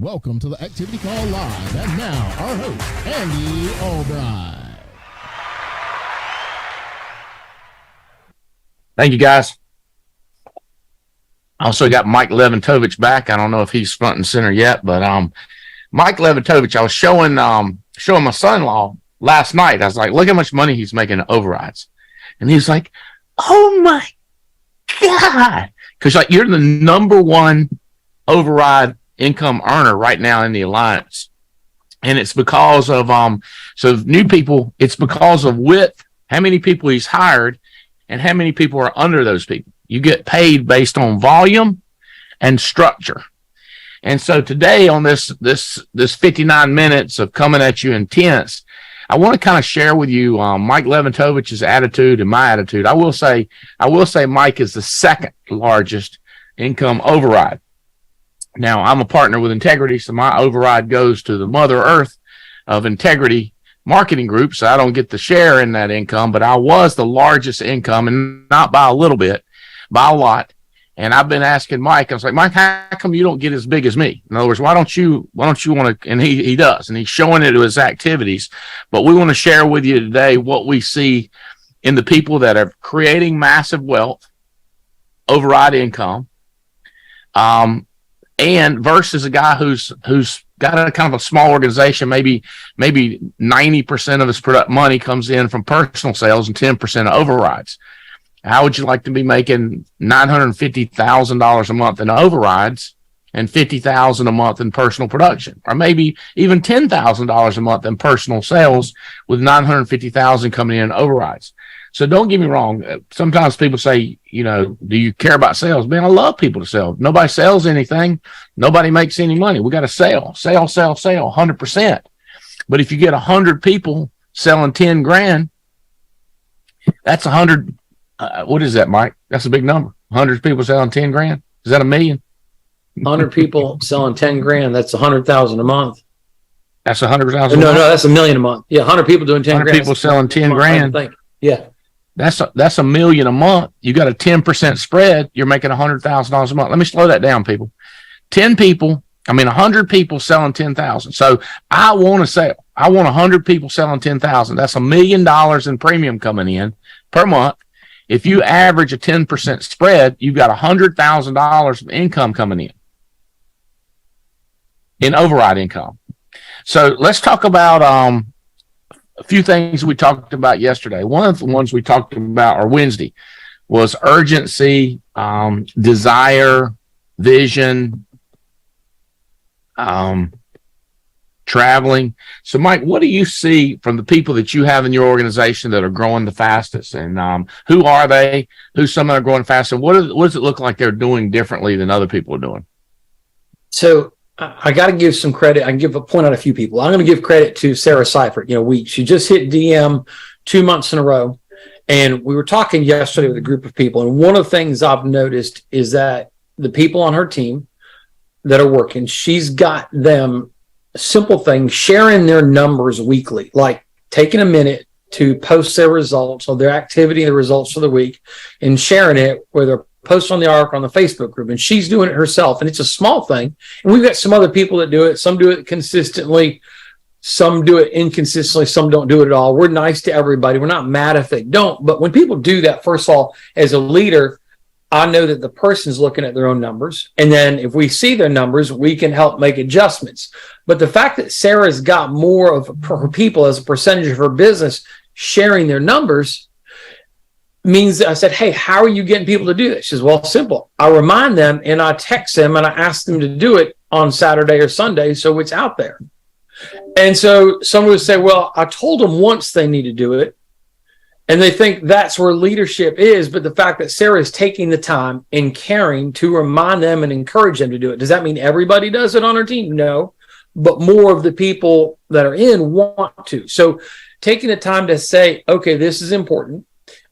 Welcome to the Activity Call Live. And now, our host, Andy Albright. Thank you, guys. I also got Mike Lewantowicz back. I don't know if he's front and center yet, but Mike Lewantowicz, I was showing my son-in-law last night. I was like, look how much money he's making in overrides. And he's like, oh my God. Because like you're the number one override income earner right now in the alliance. And it's because of so new people, it's because of width, how many people he's hired, and how many people are under those people. You get paid based on volume and structure. And so today on this 59 minutes of coming at you intense, I want to kind of share with you Mike Lewantowicz's attitude and my attitude. I will say Mike is the second largest income override. Now, I'm a partner with Integrity, so my override goes to the Mother Earth of Integrity Marketing Group, so I don't get the share in that income, but I was the largest income, and not by a little bit, by a lot. And I've been asking Mike, I was like, Mike, how come you don't get as big as me? In other words, why don't you want to, and he does, and he's showing it to his activities. But we want to share with you today what we see in the people that are creating massive wealth, override income, and versus a guy who's got a kind of a small organization, maybe 90% of his product money comes in from personal sales and 10% of overrides. How would you like to be making $950,000 a month in overrides and $50,000 a month in personal production, or maybe even $10,000 a month in personal sales with $950,000 coming in overrides? So don't get me wrong. Sometimes people say, do you care about sales? Man, I love people to sell. Nobody sells anything. Nobody makes any money. We got to sell 100%. But if you get 100 people selling 10 grand, that's 100. What is that, Mike? That's a big number. 100 people selling 10 grand. Is that $1 million? 100 people selling 10 grand. That's 100,000 a month. That's 100,000. No, that's $1 million a month. Yeah. 100 people doing 10 100 grand. People selling 10 grand. Yeah. That's $1 million a month. You got a 10% spread. You're making $100,000 a month. Let me slow that down, people. 100 people selling 10,000. So I want to sell. I want 100 people selling 10,000. That's $1 million in premium coming in per month. If you average a 10% spread, you've got $100,000 of income coming in override income. So let's talk about a few things we talked about yesterday. One of the ones we talked about, or Wednesday, was urgency, desire, vision, traveling. So, Mike, what do you see from the people that you have in your organization that are growing the fastest? And who are they? Who's some that are growing fast? And what does it look like they're doing differently than other people are doing? So I got to give some credit. I can point out a few people. I'm going to give credit to Sarah Seifert. She just hit DM 2 months in a row. And we were talking yesterday with a group of people. And one of the things I've noticed is that the people on her team that are working, she's got them simple things, sharing their numbers weekly, like taking a minute to post their results of their activity, the results for the week, and sharing it with her post on the arc on the Facebook group. And she's doing it herself. And it's a small thing. And we've got some other people that do it. Some do it consistently. Some do it inconsistently. Some don't do it at all. We're nice to everybody. We're not mad if they don't. But when people do that, first of all, as a leader, I know that the person's looking at their own numbers. And then if we see their numbers, we can help make adjustments. But the fact that Sarah's got more of her people as a percentage of her business sharing their numbers means that I said, hey, how are you getting people to do this? She says, well, simple. I remind them and I text them and I ask them to do it on Saturday or Sunday, so it's out there. And so someone would say, well, I told them once they need to do it. And they think that's where leadership is. But the fact that Sarah is taking the time and caring to remind them and encourage them to do it. Does that mean everybody does it on her team? No. But more of the people that are in want to. So taking the time to say, okay, this is important.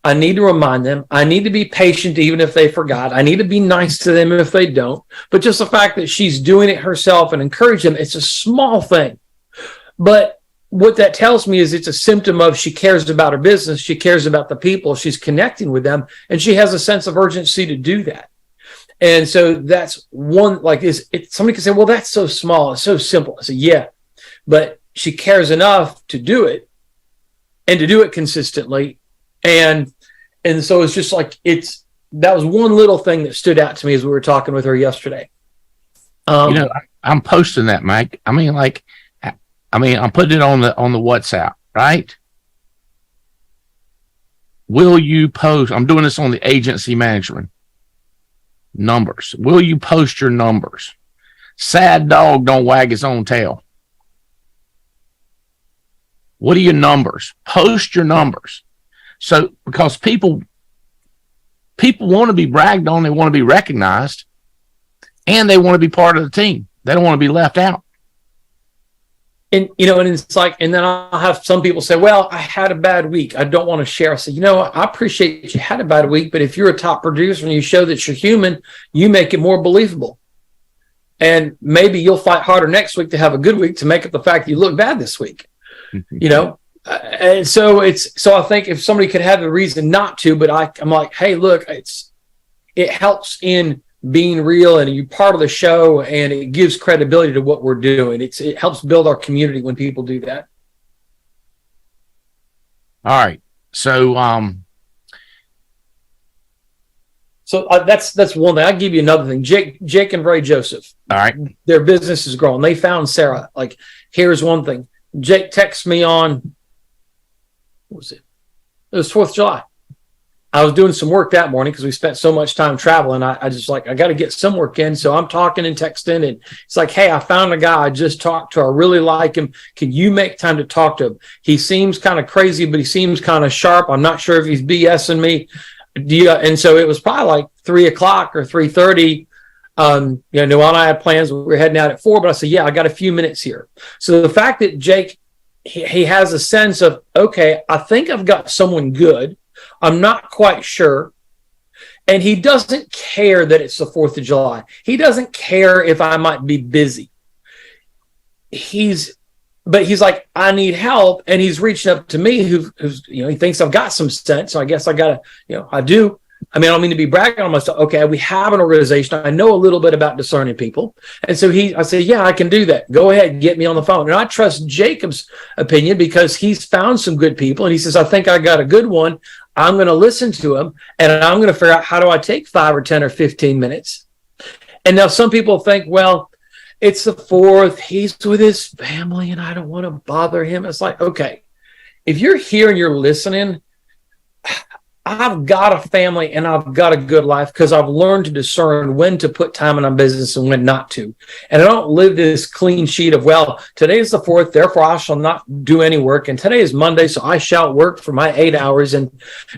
I need to remind them. I need to be patient even if they forgot. I need to be nice to them if they don't. But just the fact that she's doing it herself and encouraging them, it's a small thing. But what that tells me is it's a symptom of she cares about her business. She cares about the people. She's connecting with them, and she has a sense of urgency to do that. And so that's one, like, somebody can say, well, that's so small, it's so simple. I say, yeah, but she cares enough to do it and to do it consistently. And so it's just like, that was one little thing that stood out to me as we were talking with her yesterday. I'm posting that, Mike. I'm putting it on the WhatsApp, right? Will you post? I'm doing this on the agency management numbers. Will you post your numbers? Sad dog don't wag his own tail. What are your numbers? Post your numbers. So, because people want to be bragged on, they want to be recognized, and they want to be part of the team. They don't want to be left out. And, and it's like, and then I'll have some people say, well, I had a bad week, I don't want to share. I say, I appreciate you had a bad week, but if you're a top producer and you show that you're human, you make it more believable. And maybe you'll fight harder next week to have a good week to make up the fact that you look bad this week. And so I think if somebody could have a reason not to, but I'm like, hey, look, it helps in being real, and you're part of the show, and it gives credibility to what we're doing. It helps build our community when people do that. All right. So, that's one thing. I'll give you another thing. Jake and Ray Joseph. All right. Their business is growing. They found Sarah. Like, here's one thing. Jake texts me on, what was it? It was 4th of July. I was doing some work that morning because we spent so much time traveling. I just I got to get some work in. So I'm talking and texting, and it's like, hey, I found a guy I just talked to. I really like him. Can you make time to talk to him? He seems kind of crazy, but he seems kind of sharp. I'm not sure if he's BSing me. And so it was probably like 3:00 or 3:30. Noel and I had plans. We were heading out at 4, but I said, yeah, I got a few minutes here. So the fact that Jake, he has a sense of, okay, I think I've got someone good. I'm not quite sure. And he doesn't care that it's the 4th of July. He doesn't care if I might be busy. But he's like, I need help. And he's reaching up to me who's he thinks I've got some sense. So I guess I got to, I do. I mean, I don't mean to be bragging on myself. Okay, we have an organization. I know a little bit about discerning people. And so I said, yeah, I can do that. Go ahead, get me on the phone. And I trust Jacob's opinion because he's found some good people. And he says, I think I got a good one. I'm going to listen to him, and I'm going to figure out, how do I take 5 or 10 or 15 minutes? And now some people think, well, it's the 4th. He's with his family, and I don't want to bother him. It's like, okay, if you're here and you're listening, I've got a family and I've got a good life because I've learned to discern when to put time in my business and when not to. And I don't live this clean sheet of, well, today is the 4th, therefore I shall not do any work. And today is Monday, so I shall work for my 8 hours. And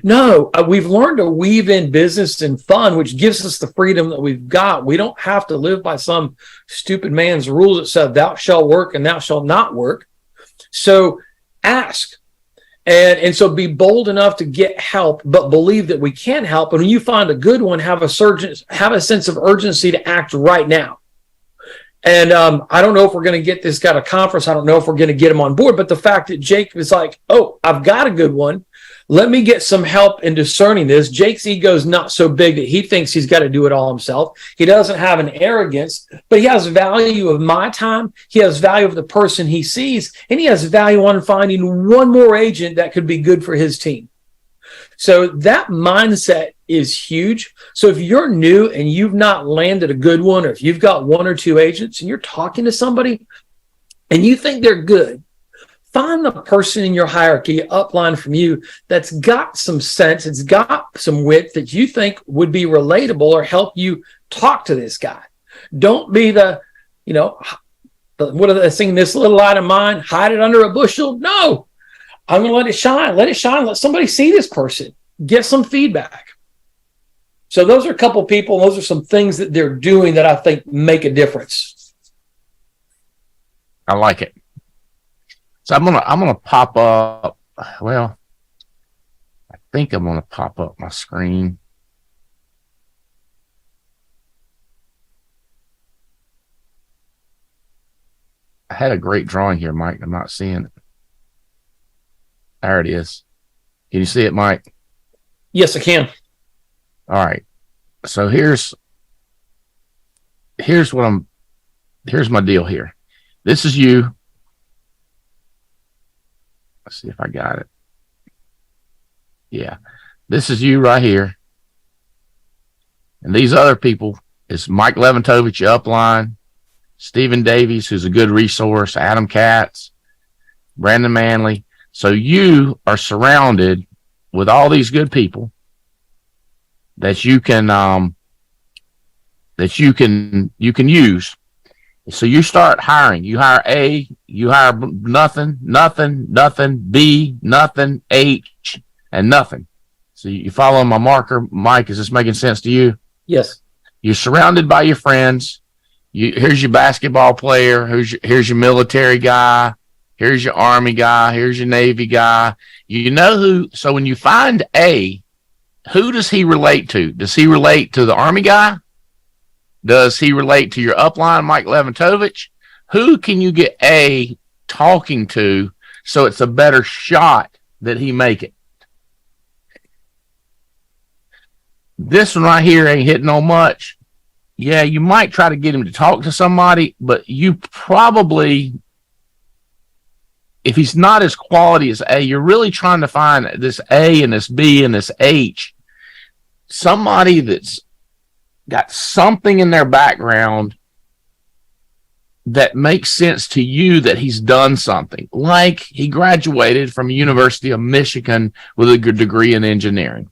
no, we've learned to weave in business and fun, which gives us the freedom that we've got. We don't have to live by some stupid man's rules that said, thou shalt work and thou shalt not work. So ask. And so be bold enough to get help, but believe that we can help. And when you find a good one, have a sense of urgency to act right now. And I don't know if we're going to get this guy to conference. I don't know if we're going to get him on board. But the fact that Jake is like, oh, I've got a good one. Let me get some help in discerning this. Jake's ego is not so big that he thinks he's got to do it all himself. He doesn't have an arrogance, but he has value of my time. He has value of the person he sees, and he has value on finding one more agent that could be good for his team. So that mindset is huge. So if you're new and you've not landed a good one, or if you've got 1 or 2 agents and you're talking to somebody and you think they're good, find the person in your hierarchy upline from you that's got some sense, it's got some wit that you think would be relatable or help you talk to this guy. Don't be what are they saying, this little light of mine, hide it under a bushel. No, I'm going to let it shine. Let it shine. Let somebody see this person. Get some feedback. So those are a couple people. Those are some things that they're doing that I think make a difference. I like it. So I'm gonna pop up. Well, I think I'm gonna pop up my screen. I had a great drawing here, Mike. I'm not seeing it. There it is. Can you see it, Mike? Yes, I can. All right. So here's here's my deal here. This is you. Let's see if I got it. Yeah. This is you right here. And these other people is Mike Lewantowicz, your upline, Stephen Davies, who's a good resource, Adam Katz, Brandon Manley. So you are surrounded with all these good people that you can use. So you start hiring. You hire A, you hire nothing, B, nothing, H, and nothing. So you follow my marker, Mike. Is this making sense to you? Yes. You're surrounded by your friends. Here's your basketball player. Here's your military guy. Here's your Army guy. Here's your Navy guy. You know who. So when you find A, who does he relate to? Does he relate to the Army guy? Does he relate to your upline, Mike Lewantowicz? Who can you get A talking to so it's a better shot that he make it? This one right here ain't hitting on much. Yeah, you might try to get him to talk to somebody, but you probably, if he's not as quality as A, you're really trying to find this A and this B and this H, somebody that's got something in their background that makes sense to you, that he's done something. Like he graduated from University of Michigan with a good degree in engineering.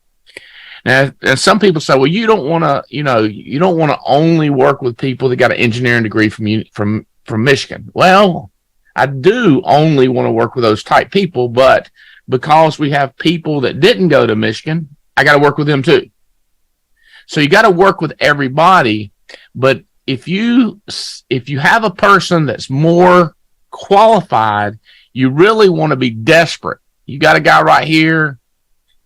Now, and some people say, well, you don't want to only work with people that got an engineering degree from Michigan. Well, I do only want to work with those type people, but because we have people that didn't go to Michigan, I got to work with them too. So you got to work with everybody, but if you have a person that's more qualified, you really want to be desperate. You got a guy right here.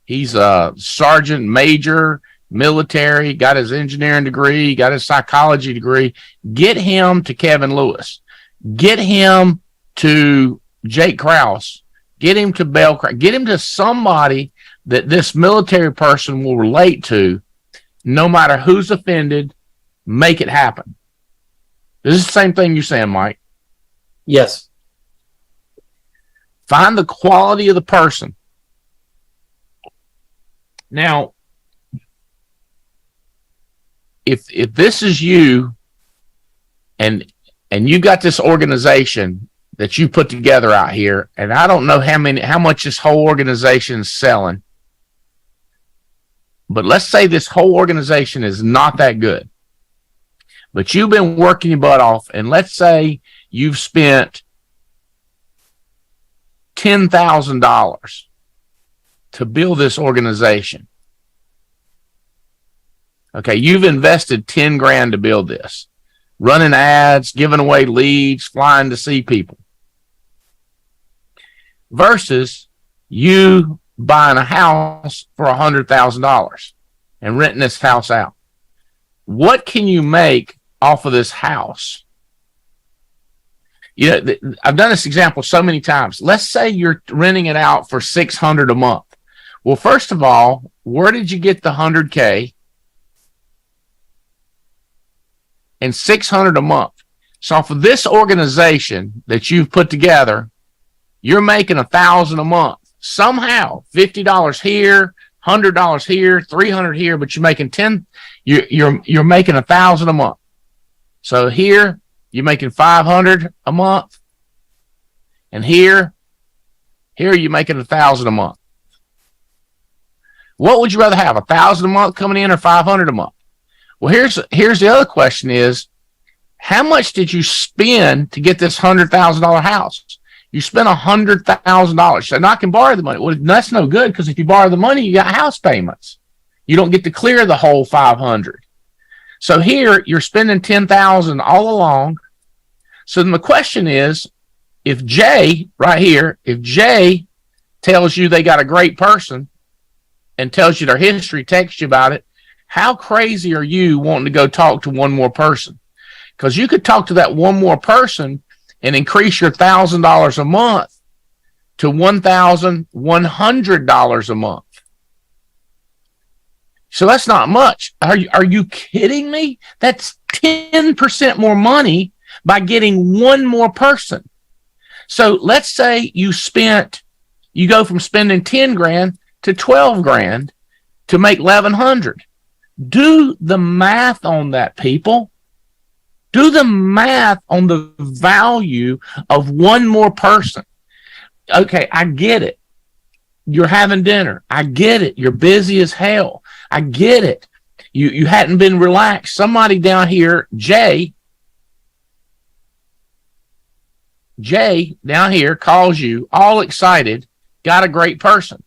He's a sergeant major, military, got his engineering degree, got his psychology degree. Get him to Kevin Lewis. Get him to Jake Krause. Get him to Bell Krause. Get him to somebody that this military person will relate to. No matter who's offended, make it happen. This is the same thing you're saying, Mike. Yes. Find the quality of the person. Now, if this is you and you got this organization that you put together out here, and I don't know how much this whole organization is selling, but let's say this whole organization is not that good, but you've been working your butt off, and let's say you've spent $10,000 to build this organization. Okay, you've invested 10 grand to build this, running ads, giving away leads, flying to see people, versus you buying a house for $100,000 and renting this house out. What can you make off of this house? You know, I've done this example so many times. Let's say you're renting it out for $600 a month. Well, first of all, where did you get the $100K and $600 a month? So for this organization that you've put together, you're making $1,000 a month. Somehow, $50 here, $100 here, $300 here, but you're making you're making $1,000 a month. So here you're making $500 a month, and here you're making $1,000 a month. What would you rather have, $1,000 a month coming in or $500 a month? Well, here's the other question: is how much did you spend to get this $100,000 house? You spent $100,000. So now I can borrow the money. Well, that's no good, because if you borrow the money, you got house payments. You don't get to clear the whole $500. So here you're spending $10,000 all along. So then the question is, if Jay right here, if Jay tells you they got a great person and tells you their history, texts you about it, how crazy are you wanting to go talk to one more person? Because you could talk to that one more person and increase your $1,000 a month to $1,100 a month. So that's not much. Are you kidding me? That's 10% more money by getting one more person. So let's say you go from spending 10 grand to 12 grand to make 1,100. Do the math on that, people. Do the math on the value of one more person. Okay, I get it. You're having dinner. I get it. You're busy as hell. I get it. You hadn't been relaxed. Somebody down here, Jay down here calls you all excited, got a great person.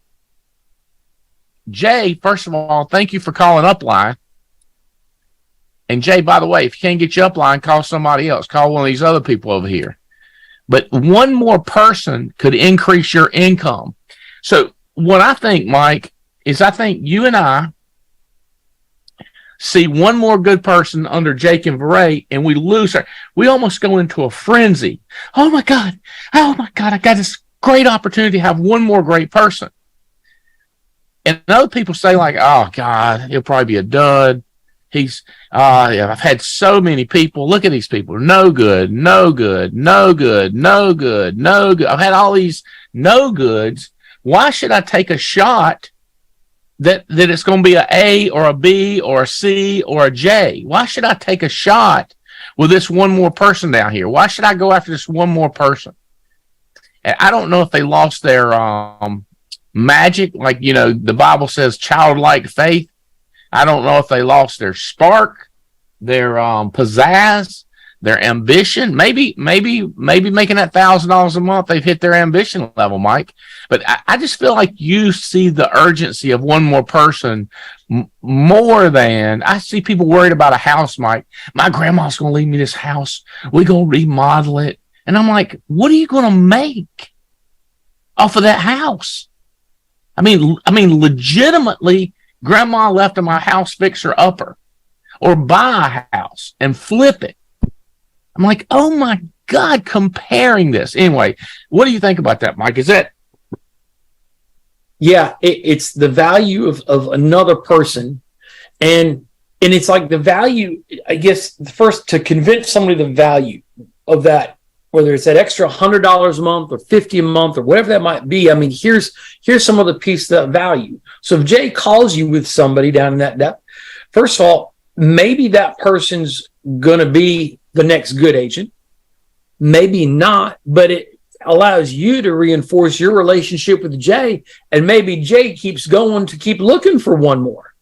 Jay, first of all, thank you for calling Upline. And Jay, by the way, if you can't get your Upline, call somebody else. Call one of these other people over here. But one more person could increase your income. So what I think, Mike, is I think you and I see one more good person under Jake and Veray, and we lose her. We almost go into a frenzy. Oh my God, I got this great opportunity to have one more great person. And other people say like, oh God, he'll probably be a dud. I've had so many people. Look at these people. No good, no good, no good, no good, no good. I've had all these no goods. Why should I take a shot that it's going to be A or a B or a C or a J? Why should I take a shot with this one more person down here? Why should I go after this one more person? And I don't know if they lost their magic, like, the Bible says childlike faith. I don't know if they lost their spark, their pizzazz, their ambition. Maybe making that $1,000 a month, they've hit their ambition level, Mike. But I just feel like you see the urgency of one more person more than I see people worried about a house, Mike. My grandma's going to leave me this house. We're going to remodel it. And I'm like, what are you going to make off of that house? I mean, legitimately, grandma left my house fixer upper, or buy a house and flip it. I'm like, oh my God, comparing this. Anyway, what do you think about that, Mike? Is that? Yeah, it's the value of another person. And it's like the value, I guess, first to convince somebody the value of that, whether it's that extra $100 a month or $50 a month or whatever that might be. I mean, here's some of the piece of that value. So if Jay calls you with somebody down in that depth, first of all, maybe that person's going to be the next good agent. Maybe not, but it allows you to reinforce your relationship with Jay, and maybe Jay keeps going to keep looking for one more.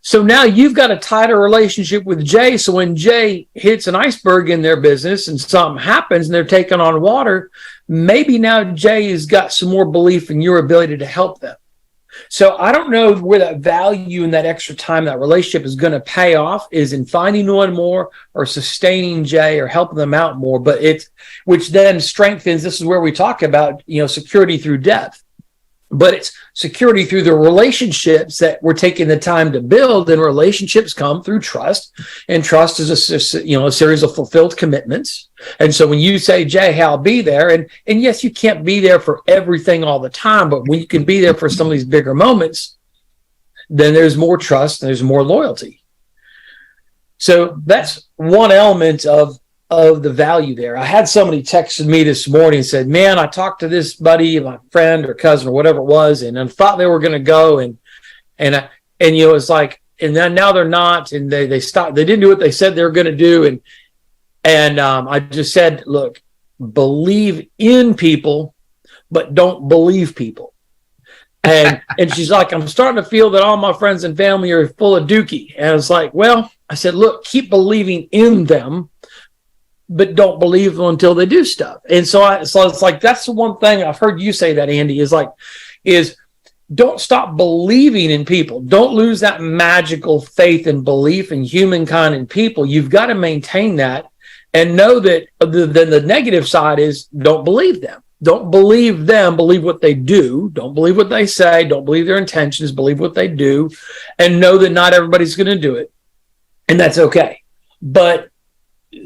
So now you've got a tighter relationship with Jay. So when Jay hits an iceberg in their business and something happens and they're taking on water, maybe now Jay has got some more belief in your ability to help them. So I don't know where that value and that extra time, that relationship is going to pay off, is in finding one more or sustaining Jay or helping them out more. But which then strengthens, this is where we talk about, security through depth. But it's security through the relationships that we're taking the time to build, and relationships come through trust, and trust is a series of fulfilled commitments. And so when you say, Jay, hey, I'll be there, and yes, you can't be there for everything all the time, but when you can be there for some of these bigger moments, then there's more trust and there's more loyalty. So that's one element of the value there. I had somebody texted me this morning and said, man, I talked to this buddy, my friend or cousin or whatever it was, and I thought they were going to go, and it's like, and then now they're not, and they stopped. They didn't do what they said they were going to do. And I just said, look, believe in people, but don't believe people. And she's like, I'm starting to feel that all my friends and family are full of dookie. And it's like, well, I said, look, keep believing in them, but don't believe them until they do stuff. And so it's like, that's the one thing I've heard you say that, Andy, is don't stop believing in people. Don't lose that magical faith and belief in humankind and people. You've got to maintain that, and know that then the negative side is don't believe them. Don't believe them. Believe what they do. Don't believe what they say. Don't believe their intentions. Believe what they do, and know that not everybody's going to do it. And that's okay. But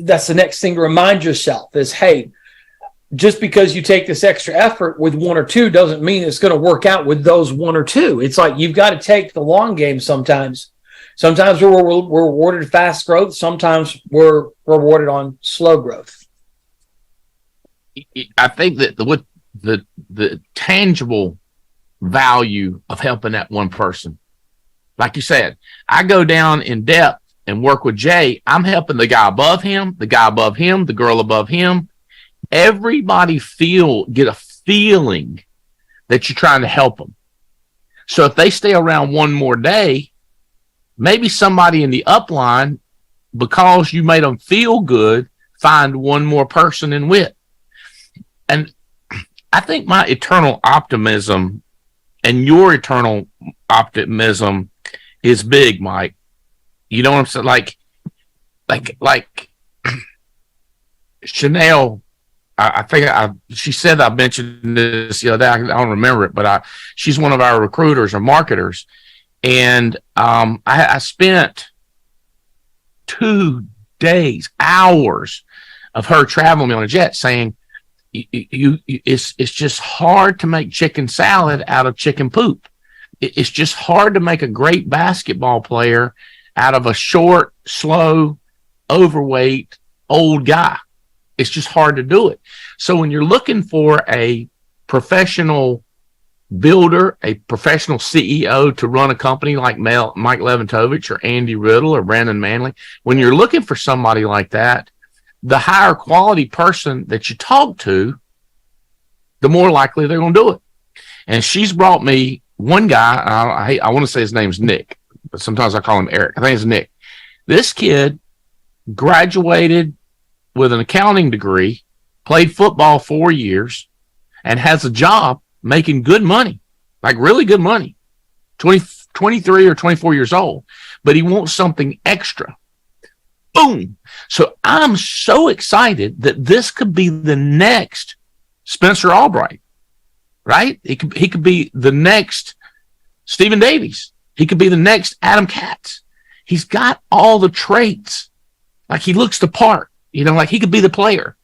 that's the next thing to remind yourself is, hey, just because you take this extra effort with one or two doesn't mean it's going to work out with those one or two. It's like you've got to take the long game sometimes. Sometimes we're rewarded fast growth. Sometimes we're rewarded on slow growth. I think that the tangible value of helping that one person, like you said, I go down in depth and work with Jay. I'm helping the guy above him, the guy above him, the girl above him. Everybody get a feeling that you're trying to help them. So if they stay around one more day, maybe somebody in the upline, because you made them feel good, find one more person in WIT. And I think my eternal optimism and your eternal optimism is big, Mike. You know what I'm saying? Like Chanel, I think she said, I mentioned this the other day. I don't remember it, but she's one of our recruiters or marketers. And I spent 2 days, hours of her traveling me on a jet saying, it's just hard to make chicken salad out of chicken poop. It's just hard to make a great basketball player out of a short, slow, overweight, old guy. It's just hard to do it. So when you're looking for a professional builder, a professional CEO to run a company like Mike Lewantowicz or Andy Riddle or Brandon Manley, when you're looking for somebody like that, the higher quality person that you talk to, the more likely they're going to do it. And she's brought me one guy. I want to say his name's Nick, but sometimes I call him Eric. I think it's Nick. This kid graduated with an accounting degree, played football 4 years, and has a job making good money, like really good money, 23 or 24 years old, but he wants something extra. Boom. So I'm so excited that this could be the next Spencer Albright, right? He could be the next Stephen Davies. He could be the next Adam Katz. He's got all the traits. Like, he looks the part, like he could be the player.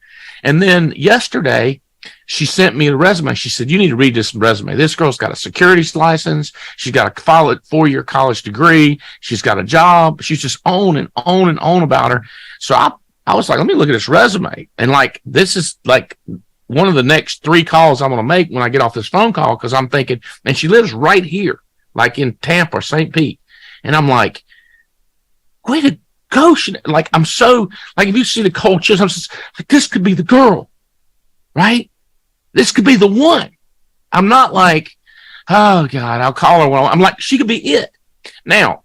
And then yesterday, she sent me a resume. She said, you need to read this resume. This girl's got a securities license. She's got a 4-year college degree. She's got a job. She's just on and on and on about her. So I was like, let me look at this resume. And like, this is like one of the next 3 calls I'm going to make when I get off this phone call. Cause I'm thinking, and she lives right here, like in Tampa or St. Pete. And I'm like, way to go. Like, I'm so, like, if you see the coaches, I'm just like, this could be the girl, right? This could be the one. I'm not like, oh God, I'll call her. I'm like, she could be it. Now,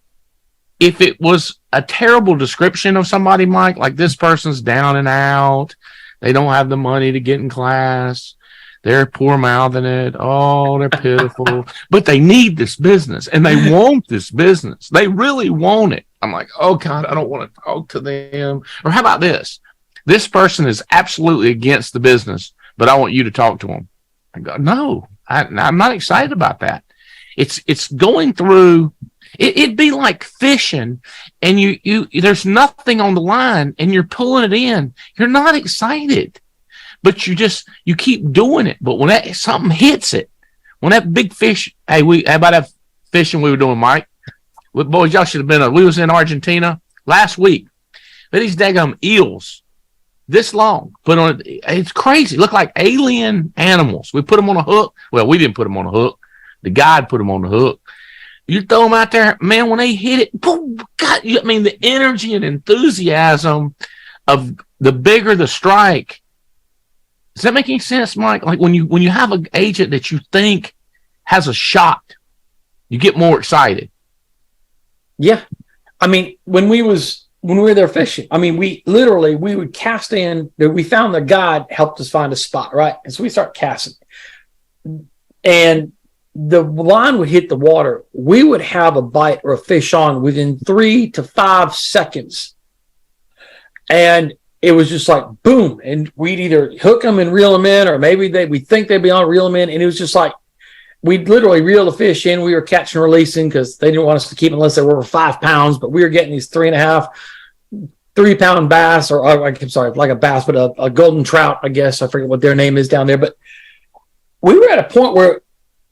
if it was a terrible description of somebody, Mike, like this person's down and out, they don't have the money to get in class, they're poor mouthing it, oh, they're pitiful, but they need this business and they want this business. They really want it. I'm like, oh God, I don't want to talk to them. Or how about this? This person is absolutely against the business, but I want you to talk to them. I go, no, I'm not excited about that. It's going through. It'd be like fishing, and you there's nothing on the line, and you're pulling it in. You're not excited, but you keep doing it. But when something hits it, when that big fish, how about that fishing we were doing, Mike? Boys, y'all should have been. We was in Argentina last week. But these daggum eels, this long, put on. It's crazy. Look like alien animals. We put them on a hook. Well, we didn't put them on a hook. The guide put them on the hook. You throw them out there, man. When they hit it, boom! God, the energy and enthusiasm of the bigger the strike. Does that make any sense, Mike? Like when you have an agent that you think has a shot, you get more excited. Yeah, when we were there fishing, we would cast in. We found the guide helped us find a spot, right? And so we start casting, and the line would hit the water. We would have a bite or a fish on within 3 to 5 seconds, and it was just like boom. And we'd either hook them and reel them in, or maybe we think they'd be on, reel them in, and it was just like we'd literally reel the fish in. We were catching and releasing because they didn't want us to keep unless they were over 5 pounds, but we were getting these 3.5, 3-pound bass, or I'm sorry, like a bass, but a golden trout, I guess. I forget what their name is down there. But we were at a point where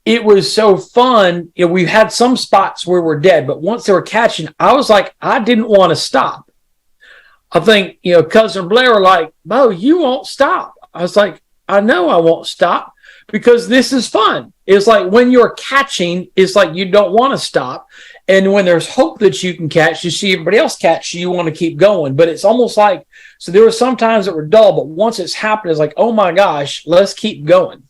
it was so fun. You know, we had some spots where we're dead, but once they were catching, I was like, I didn't want to stop. I think, you know, Cousin Blair were like, Bo, you won't stop. I was like, I know I won't stop because this is fun. It's like when you're catching, it's like you don't want to stop. And when there's hope that you can catch, you see everybody else catch, you want to keep going. But it's almost like, so there were some times that were dull, but once it's happened, it's like, oh my gosh, let's keep going.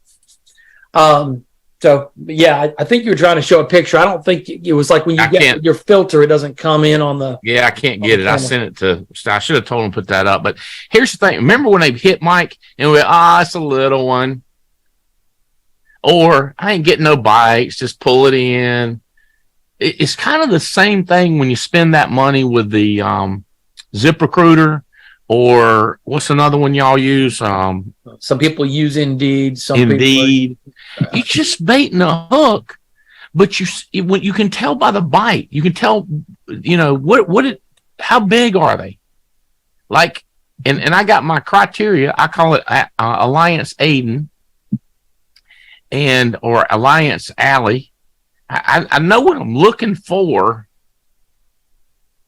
So yeah, I think you were trying to show a picture. I don't think it was like when you get your filter, it doesn't come in on the. Yeah, I can't get it. I sent it to, I should have told him to put that up. But here's the thing. Remember when they hit Mike and we went, it's a little one. Or I ain't getting no bites, just pull it in. It's kind of the same thing when you spend that money with the ZipRecruiter, or what's another one y'all use? Some people use Indeed. Indeed. You just baiting a hook, but you can tell by the bite. You can tell, you know, how big are they? Like, and I got my criteria. I call it Alliance Aiden or Alliance Alley. I know what I'm looking for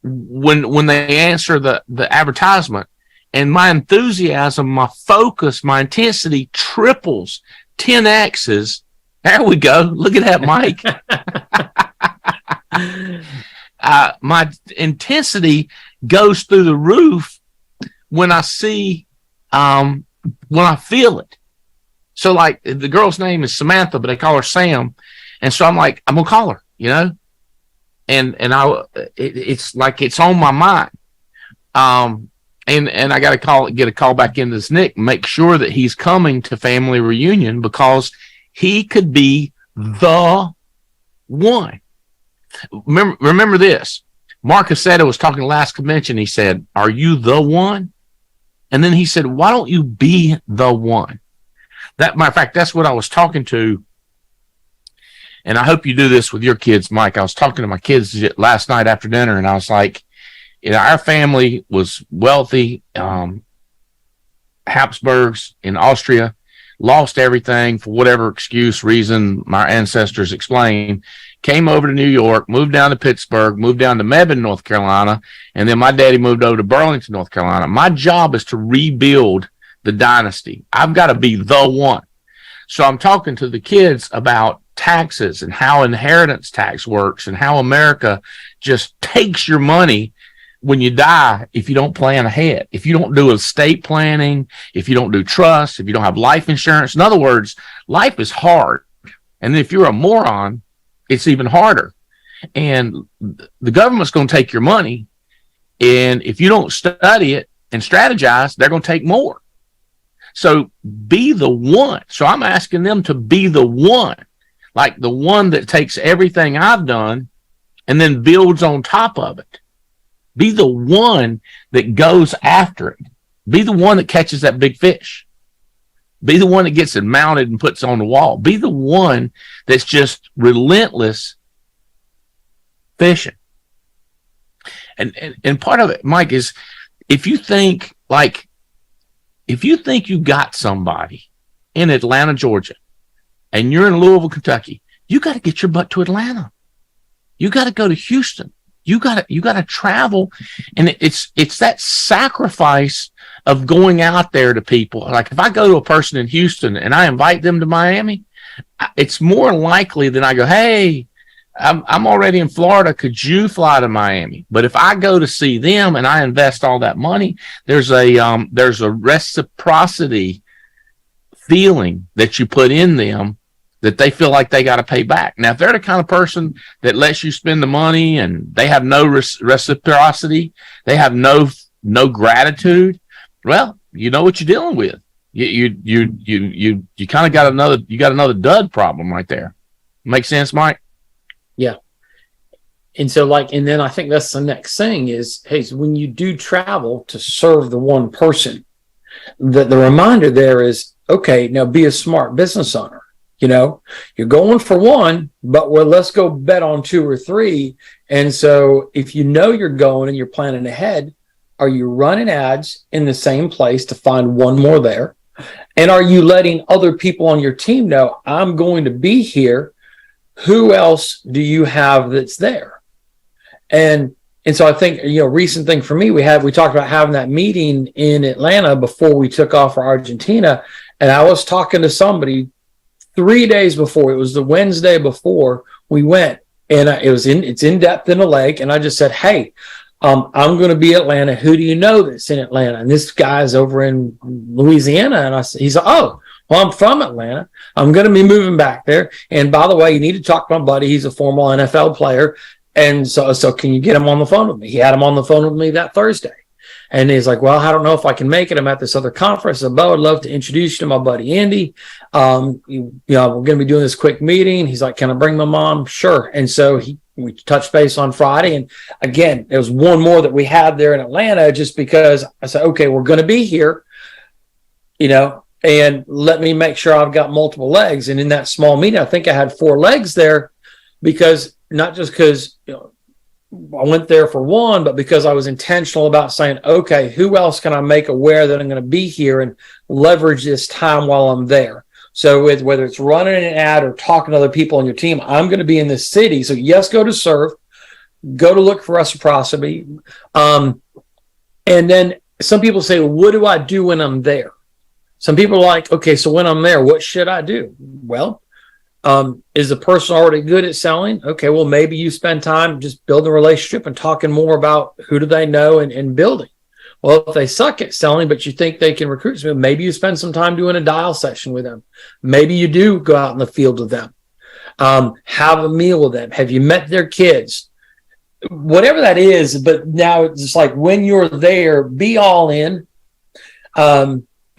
when they answer the advertisement, and my enthusiasm, my focus, my intensity triples, 10x's. There we go. Look at that, Mike. My intensity goes through the roof when I see, when I feel it. So like the girl's name is Samantha, but they call her Sam. And so I'm like, I'm going to call her, you know, and it's like, it's on my mind. And I got to get a call back into this Nick, make sure that he's coming to family reunion because he could be the one. Remember this. Mark Casetta was talking last convention. He said, are you the one? And then he said, why don't you be the one? That, matter of fact, that's what I was talking to. And I hope you do this with your kids, Mike. I was talking to my kids last night after dinner, and I was like, you know, our family was wealthy, Habsburgs in Austria, lost everything for whatever excuse, reason my ancestors explained, came over to New York, moved down to Pittsburgh, moved down to Mebane, North Carolina, and then my daddy moved over to Burlington, North Carolina. My job is to rebuild the dynasty. I've got to be the one. So I'm talking to the kids about taxes and how inheritance tax works and how America just takes your money when you die if you don't plan ahead, if you don't do estate planning, if you don't do trust, if you don't have life insurance. In other words, life is hard. And if you're a moron, it's even harder. And the government's going to take your money. And if you don't study it and strategize, they're going to take more. So be the one. So I'm asking them to be the one. Like the one that takes everything I've done and then builds on top of it. Be the one that goes after it. Be the one that catches that big fish. Be the one that gets it mounted and puts it on the wall. Be the one that's just relentless fishing. And part of it, Mike, is if you think you got somebody in Atlanta, Georgia, and you're in Louisville, Kentucky, you got to get your butt to Atlanta. You got to go to Houston. You got to travel. And it's that sacrifice of going out there to people. Like if I go to a person in Houston and I invite them to Miami, it's more likely than I go, hey, I'm already in Florida. Could you fly to Miami? But if I go to see them and I invest all that money, there's a reciprocity feeling that you put in them that they feel like they got to pay back. Now, if they're the kind of person that lets you spend the money and they have no reciprocity, they have no gratitude, well, you know what you're dealing with. You kind of got another dud problem right there. Make sense, Mike? Yeah. And so and then I think that's the next thing is, hey, so when you do travel to serve the one person, the reminder there is, okay, now be a smart business owner. You know, you're going for one, but let's go bet on two or three. And so if you know you're going and you're planning ahead, are you running ads in the same place to find one more there? And are you letting other people on your team know, I'm going to be here who else do you have that's there? And so I think, recent thing for me, we talked about having that meeting in Atlanta before we took off for Argentina. And I was talking to somebody 3 days before. It was the Wednesday before we went, and it's in depth in the lake. And I just said, hey, I'm going to be in Atlanta. Who do you know that's in Atlanta? And this guy's over in Louisiana. And he's like, oh, well, I'm from Atlanta. I'm going to be moving back there. And by the way, you need to talk to my buddy. He's a former NFL player. And so can you get him on the phone with me? He had him on the phone with me that Thursday. And he's like, well, I don't know if I can make it. I'm at this other conference. I would love to introduce you to my buddy, Andy. We're going to be doing this quick meeting. He's like, can I bring my mom? Sure. And so we touched base on Friday. And again, there was one more that we had there in Atlanta, just because I said, okay, we're going to be here, and let me make sure I've got multiple legs. And in that small meeting, I think I had 4 legs there, because not just because I went there for one, but because I was intentional about saying, okay, who else can I make aware that I'm going to be here and leverage this time while I'm there? So whether it's running an ad or talking to other people on your team, I'm going to be in this city. So yes, go to serve, go to look for reciprocity. And then some people say, well, what do I do when I'm there? Some people are like, okay, so when I'm there, what should I do? Well, is the person already good at selling? Okay, well, maybe you spend time just building a relationship and talking more about who do they know and building. Well, if they suck at selling, but you think they can recruit, maybe you spend some time doing a dial session with them. Maybe you do go out in the field with them. Have a meal with them. Have you met their kids? Whatever that is, but now it's just like when you're there, be all in.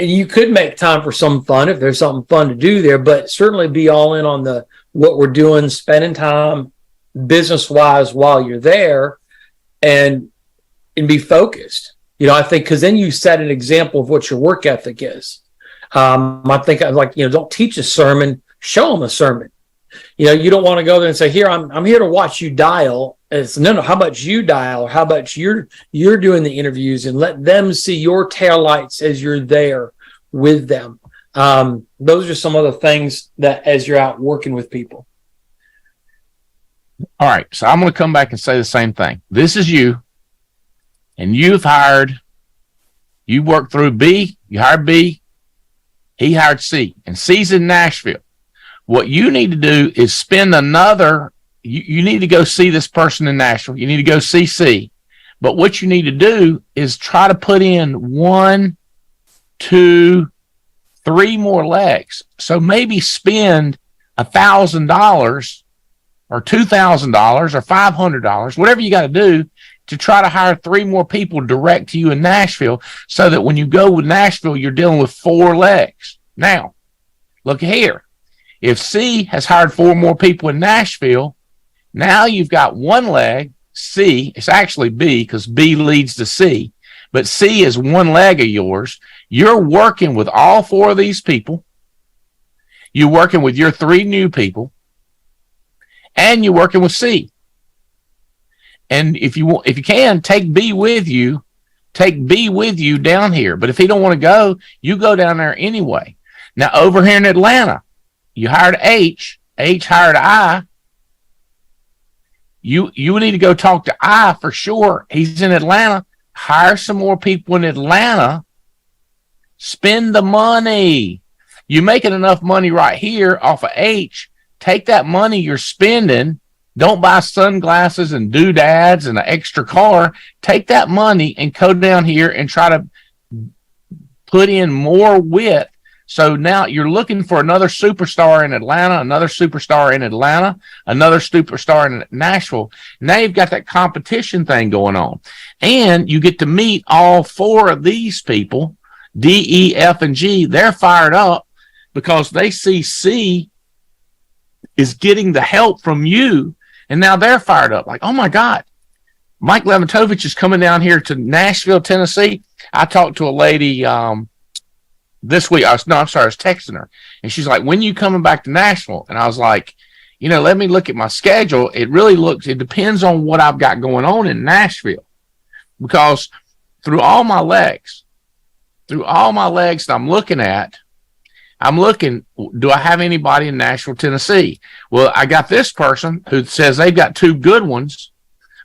And you could make time for some fun if there's something fun to do there, but certainly be all in on what we're doing, spending time business-wise while you're there, and be focused. I think because then you set an example of what your work ethic is. I think don't teach a sermon, show them a sermon. You don't want to go there and say, here, I'm here to watch you dial. It's no, how about you dial? Or how about you're doing the interviews, and let them see your taillights as you're there with them. Those are some of the things that as you're out working with people. All right. So I'm going to come back and say the same thing. This is you, and you worked through B, you hired B, he hired C, and C's in Nashville. What you need to do is spend you need to go see this person in Nashville. You need to go see C. But what you need to do is try to put in 1, 2, 3 more legs. So maybe spend $1,000 or $2,000 or $500, whatever you got to do to try to hire 3 more people direct to you in Nashville, so that when you go with Nashville, you're dealing with 4 legs. Now, look here. If C has hired 4 more people in Nashville, now you've got 1 leg. C, it's actually B because B leads to C, but C is 1 leg of yours. You're working with all 4 of these people. You're working with your 3 new people, and you're working with C. And if you can, take B with you. Take B with you down here. But if he don't want to go, you go down there anyway. Now, over here in Atlanta, you hired H. H hired I. You need to go talk to I for sure. He's in Atlanta. Hire some more people in Atlanta. Spend the money. You're making enough money right here off of H. Take that money you're spending. Don't buy sunglasses and doodads and an extra car. Take that money and go down here and try to put in more width. So now you're looking for another superstar in Atlanta, another superstar in Atlanta, another superstar in Nashville. Now you've got that competition thing going on. And you get to meet all 4 of these people, D, E, F, and G. They're fired up because they see C is getting the help from you. And now they're fired up. Like, oh, my God, Mike Lewantowicz is coming down here to Nashville, Tennessee. I talked to a lady this week. I was texting her. And she's like, when are you coming back to Nashville? And I was like, let me look at my schedule. It depends on what I've got going on in Nashville. Because through all my legs that I'm looking at, I'm looking, do I have anybody in Nashville, Tennessee? Well, I got this person who says they've got 2 good ones,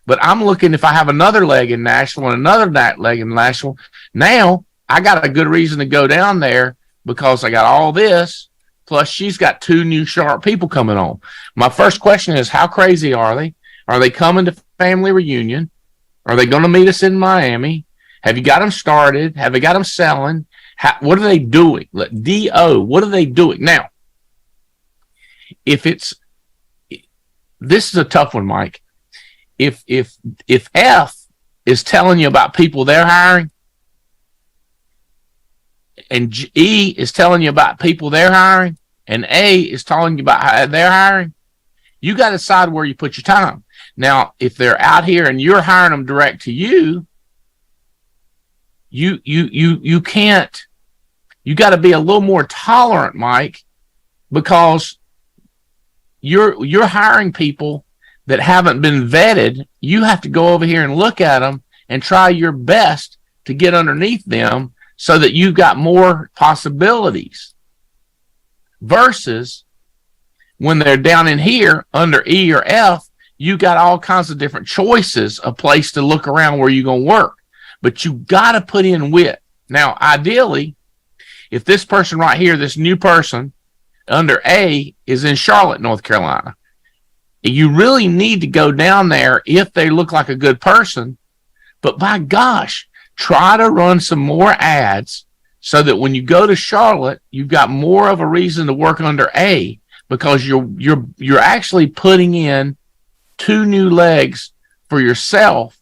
but I'm looking if I have another leg in Nashville and another leg in Nashville. Now I got a good reason to go down there because I got all this. Plus, she's got 2 new sharp people coming on. My first question is, how crazy are they? Are they coming to family reunion? Are they going to meet us in Miami? Have you got them started? Have you got them selling? What are they doing? D.O., what are they doing? Now, this is a tough one, Mike. If F is telling you about people they're hiring, and E is telling you about people they're hiring, and A is telling you about how they're hiring, you got to decide where you put your time. Now, if they're out here and you're hiring them direct to you, you can't. You got to be a little more tolerant, Mike, because you're hiring people that haven't been vetted. You have to go over here and look at them and try your best to get underneath them so that you've got more possibilities versus when they're down in here under E or F, you got all kinds of different choices, a place to look around where you're going to work, but you got to put in wit. Now, ideally, if this person right here, this new person under A is in Charlotte, North Carolina, you really need to go down there if they look like a good person, but by gosh, try to run some more ads so that when you go to Charlotte, you've got more of a reason to work under A because you're actually putting in 2 new legs for yourself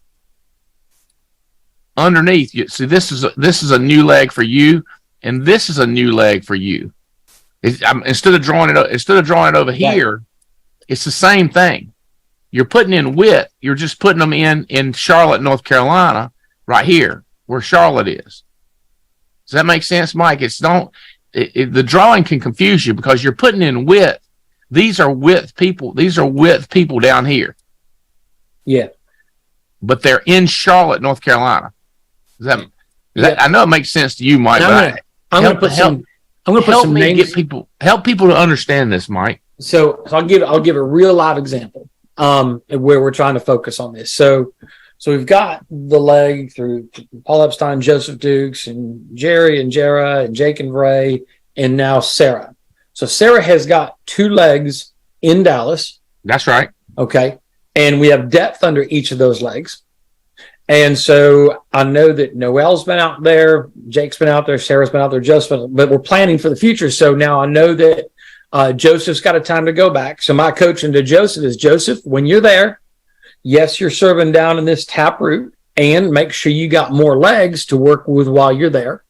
underneath you. See, this is a new leg for you, and this is a new leg for you. Instead of drawing it over here, it's the same thing. You're putting in width. You're just putting them in Charlotte, North Carolina, right here where Charlotte is. Does that make sense, Mike? The drawing can confuse you because you're putting in width. These are width people. These are width people down here. Yeah. But they're in Charlotte, North Carolina. I know it makes sense to you, Mike. I'm going to put some names. Help people to understand this, Mike. So I'll give a real live example where we're trying to focus on this. So we've got the leg through Paul Epstein, Joseph Dukes, and Jerry and Jera and Jake and Ray, and now Sarah. So Sarah has got 2 legs in Dallas. That's right. Okay. And we have depth under each of those legs. And so I know that Noel's been out there, Jake's been out there, Sarah's been out there, Joseph, but we're planning for the future. So now I know that Joseph's got a time to go back. So my coaching to Joseph is, Joseph, when you're there, yes, you're serving down in this tap route, and make sure you got more legs to work with while you're there.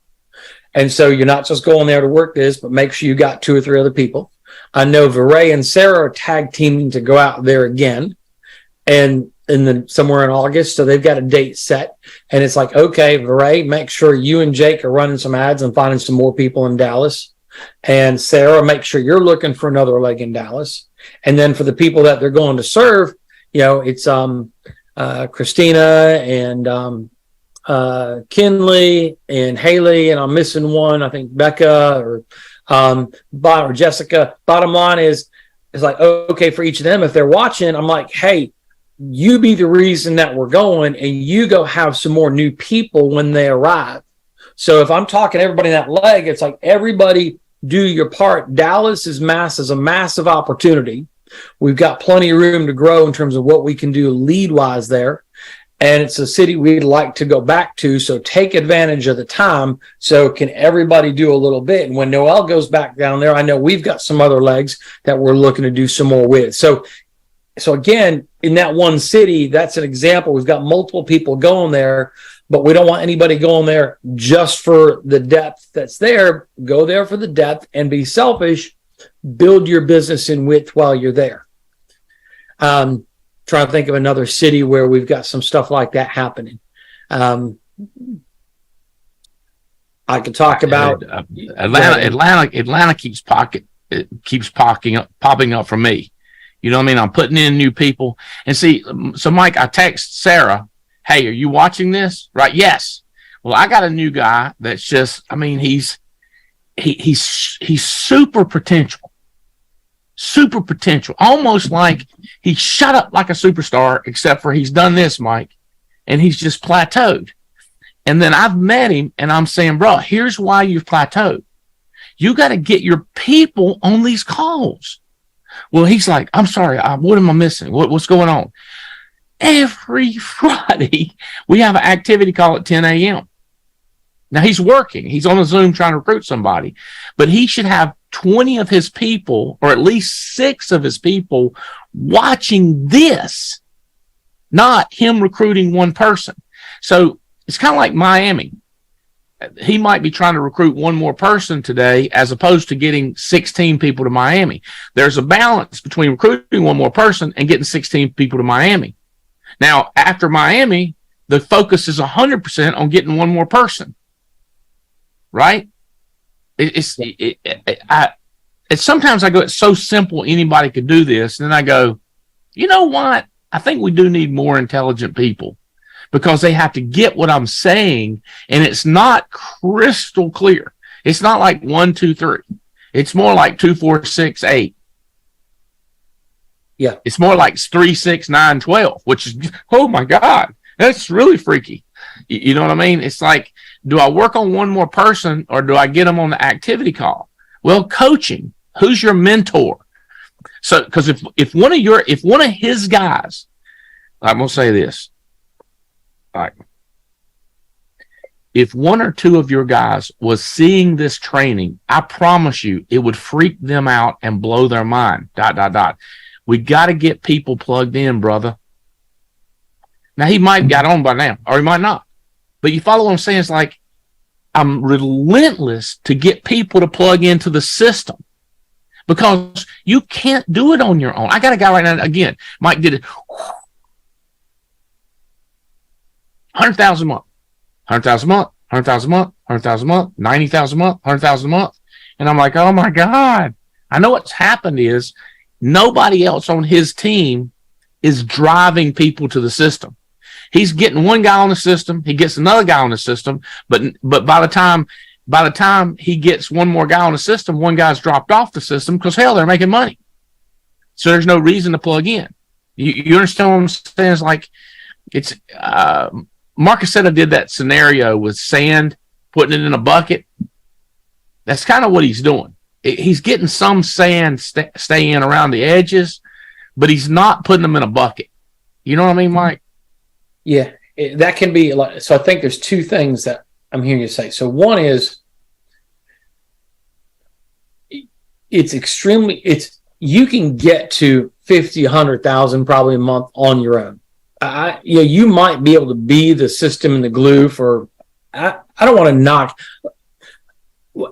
And so you're not just going there to work this, but make sure you got 2 or 3 other people. I know Veray and Sarah are tag teaming to go out there again, and somewhere in August. So they've got a date set, and it's like, okay, Veray, make sure you and Jake are running some ads and finding some more people in Dallas. And Sarah, make sure you're looking for another leg in Dallas. And then for the people that they're going to serve, it's Christina and Kinley and Haley, and I'm missing one, I think Becca or Jessica. Bottom line is like, okay, for each of them, if they're watching, I'm like, hey, you be the reason that we're going, and you go have some more new people when they arrive. So if I'm talking to everybody in that leg, it's like, everybody do your part. Dallas is a massive opportunity. We've got plenty of room to grow in terms of what we can do lead-wise there. And it's a city we'd like to go back to, so take advantage of the time. So can everybody do a little bit? And when Noel goes back down there, I know we've got some other legs that we're looking to do some more with. So again, in that one city, that's an example. We've got multiple people going there, but we don't want anybody going there just for the depth that's there. Go there for the depth and be selfish. Build your business in width while you're there. Trying to think of another city where we've got some stuff like that happening. I could talk about Atlanta keeps popping up for me. You know what I mean? I'm putting in new people. And see, so Mike, I text Sarah, hey, are you watching this? Right? Yes. Well, I got a new guy that's just, he's super potential, almost like he shut up like a superstar, except for he's done this, Mike, and he's just plateaued. And then I've met him and I'm saying, bro, here's why you've plateaued. You got to get your people on these calls. Well, he's like, I'm sorry, what am I missing? What's going on? Every Friday, we have an activity call at 10 a.m. Now, he's working. He's on a Zoom trying to recruit somebody. But he should have 20 of his people, or at least 6 of his people, watching this, not him recruiting one person. So it's kind of like Miami. He might be trying to recruit one more person today as opposed to getting 16 people to Miami. There's a balance between recruiting one more person and getting 16 people to Miami. Now, after Miami, the focus is 100% on getting one more person, right? Sometimes I go, it's so simple, anybody could do this. And then I go, you know what? I think we do need more intelligent people, because they have to get what I'm saying, and it's not crystal clear. It's not like 1, 2, 3. It's more like 2, 4, 6, 8. Yeah. It's more like 3, 6, 9, 12, which is, oh my God, that's really freaky. You know what I mean? It's like, do I work on one more person or do I get them on the activity call? Well, coaching, who's your mentor? So, because if one of his guys, I'm going to say this, like, if 1 or 2 of your guys was seeing this training, I promise you it would freak them out and blow their mind. ... We got to get people plugged in, brother. Now, he might have got on by now, or he might not. But you follow what I'm saying? It's like, I'm relentless to get people to plug into the system, because you can't do it on your own. I got a guy right now, again, Mike did it. 100,000 a month, 100,000 a month, 100,000 a month, 100,000 a month, 90,000 a month, 100,000 a month. And I'm like, oh my God. I know what's happened is nobody else on his team is driving people to the system. He's getting one guy on the system. He gets another guy on the system. But by the time he gets one more guy on the system, one guy's dropped off the system because, hell, they're making money. So there's no reason to plug in. You understand what I'm saying? It's like, it's, Marcusetta did that scenario with sand, putting it in a bucket. That's kind of what he's doing. He's getting some sand stay in around the edges, but he's not putting them in a bucket. You know what I mean, Mike? Yeah, that can be. So I think there's 2 things that I'm hearing you say. So one is, you can get to 50, 100,000 probably a month on your own. You might be able to be the system and the glue for, I don't want to knock.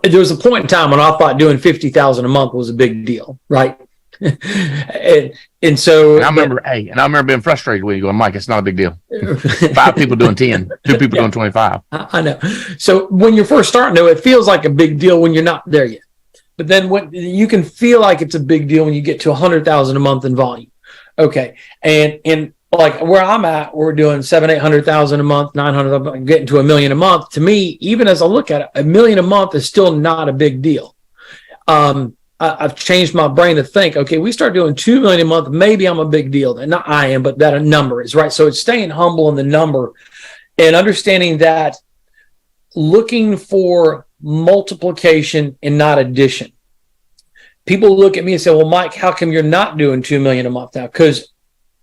There was a point in time when I thought doing 50,000 a month was a big deal, right? and so I remember being frustrated when you go, Mike, it's not a big deal. 5 people doing 10, 2 people doing 25. I know. So when you're first starting, though, it feels like a big deal when you're not there yet. But then when you can feel like it's a big deal when you get to 100,000 a month in volume. Okay. And like where I'm at, we're doing 700,000-800,000 a month, 900, getting to $1 million a month. To me, even as I look at it, $1 million a month is still not a big deal. I've changed my brain to think, okay, we start doing 2 million a month, maybe I'm a big deal. And not I am, but that a number is, right? So it's staying humble in the number and understanding that, looking for multiplication and not addition. People look at me and say, well, Mike, how come you're not doing 2 million a month now? Because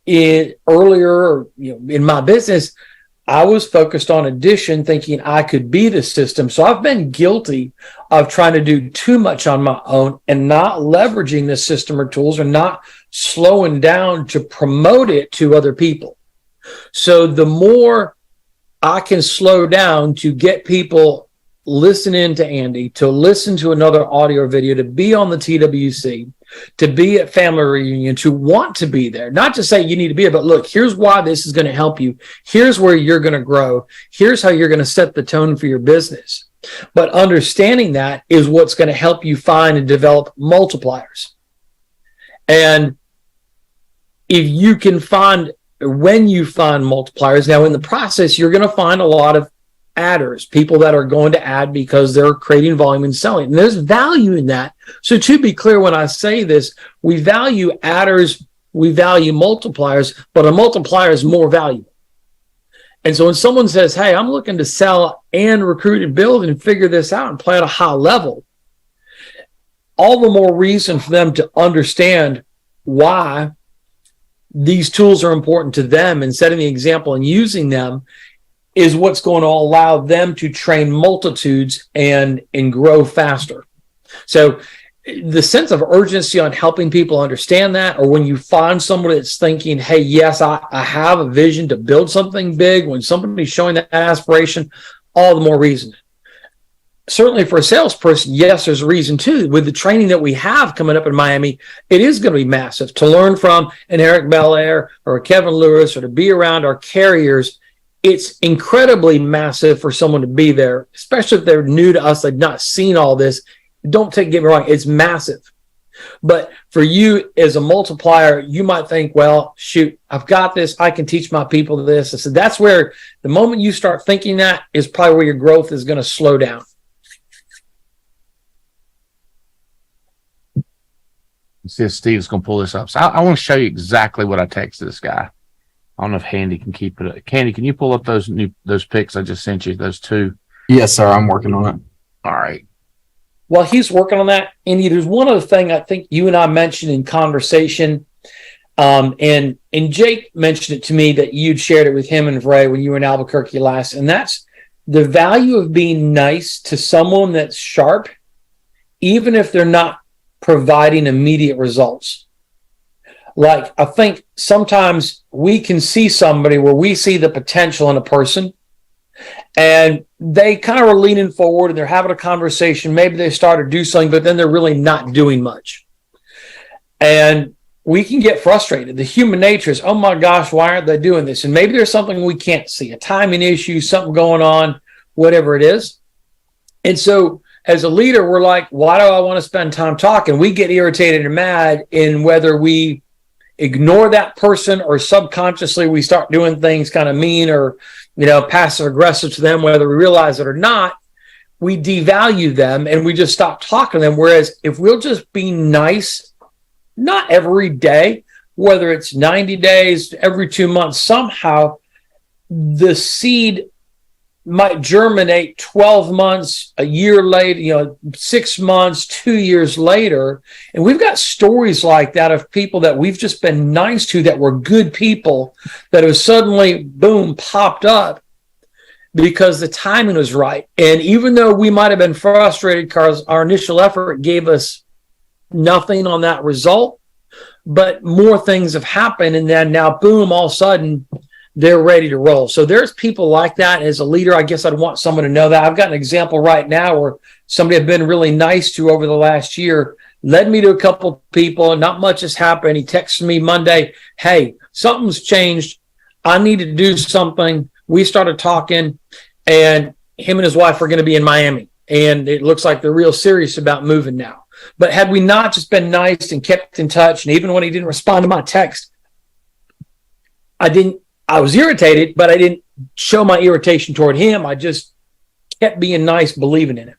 earlier, in my business, I was focused on addition, thinking I could be the system. So I've been guilty of trying to do too much on my own and not leveraging the system or tools, or not slowing down to promote it to other people. So the more I can slow down to get people listening to Andy, to listen to another audio or video, to be on the TWC, to be at family reunion, to want to be there, not to say you need to be there, but look, here's why this is going to help you. Here's where you're going to grow. Here's how you're going to set the tone for your business. But understanding that is what's going to help you find and develop multipliers. And if you can find, when you find multipliers, now in the process, you're going to find a lot of adders, people that are going to add because they're creating volume and selling. And there's value in that. So to be clear, when I say this, we value adders, we value multipliers, but a multiplier is more valuable. And so when someone says, hey, I'm looking to sell and recruit and build and figure this out and play at a high level, all the more reason for them to understand why these tools are important to them, and setting the example and using them is what's going to allow them to train multitudes and grow faster. So the sense of urgency on helping people understand that, or when you find someone that's thinking, hey, yes, I have a vision to build something big, when somebody's showing that aspiration, all the more reason. Certainly for a salesperson, yes, there's a reason too. With the training that we have coming up in Miami, it is going to be massive to learn from an Eric Belair or a Kevin Lewis, or to be around our carriers. It's incredibly massive for someone to be there, especially if they're new to us, they've not seen all this. Get me wrong, it's massive. But for you as a multiplier, you might think, well, shoot, I've got this. I can teach my people this. I said, that's where the moment you start thinking that is probably where your growth is going to slow down. Let's see if Steve's going to pull this up. So I want to show you exactly what I texted this guy. I don't know if Handy can keep it up. Candy, can you pull up those pics I just sent you, those two? Yes, sir. I'm working on it. All right. While he's working on that, Andy, there's one other thing I think you and I mentioned in conversation, and Jake mentioned it to me that you'd shared it with him and Ray when you were in Albuquerque last, and that's the value of being nice to someone that's sharp, even if they're not providing immediate results. Like, I think sometimes we can see somebody where we see the potential in a person, and they kind of are leaning forward and they're having a conversation. Maybe they start to do something, but then they're really not doing much. And we can get frustrated. The human nature is, oh my gosh, why aren't they doing this? And maybe there's something we can't see, a timing issue, something going on, whatever it is. And so as a leader, we're like, why do I want to spend time talking? We get irritated and mad in whether we ignore that person or subconsciously we start doing things kind of mean or, passive aggressive to them, whether we realize it or not. We devalue them and we just stop talking to them. Whereas if we'll just be nice, not every day, whether it's 90 days, every 2 months, somehow the seed might germinate 12 months, a year later, 6 months, 2 years later. And we've got stories like that of people that we've just been nice to, that were good people, that have suddenly, boom, popped up because the timing was right. And even though we might have been frustrated because our initial effort gave us nothing on that result, but more things have happened. And then now, boom, all of a sudden, they're ready to roll. So there's people like that. As a leader, I guess I'd want someone to know that. I've got an example right now where somebody I've been really nice to over the last year led me to a couple people, and not much has happened. He texted me Monday, hey, something's changed. I need to do something. We started talking, and him and his wife are going to be in Miami. And it looks like they're real serious about moving now. But had we not just been nice and kept in touch, and even when he didn't respond to my text, I was irritated, but I didn't show my irritation toward him. I just kept being nice, believing in it.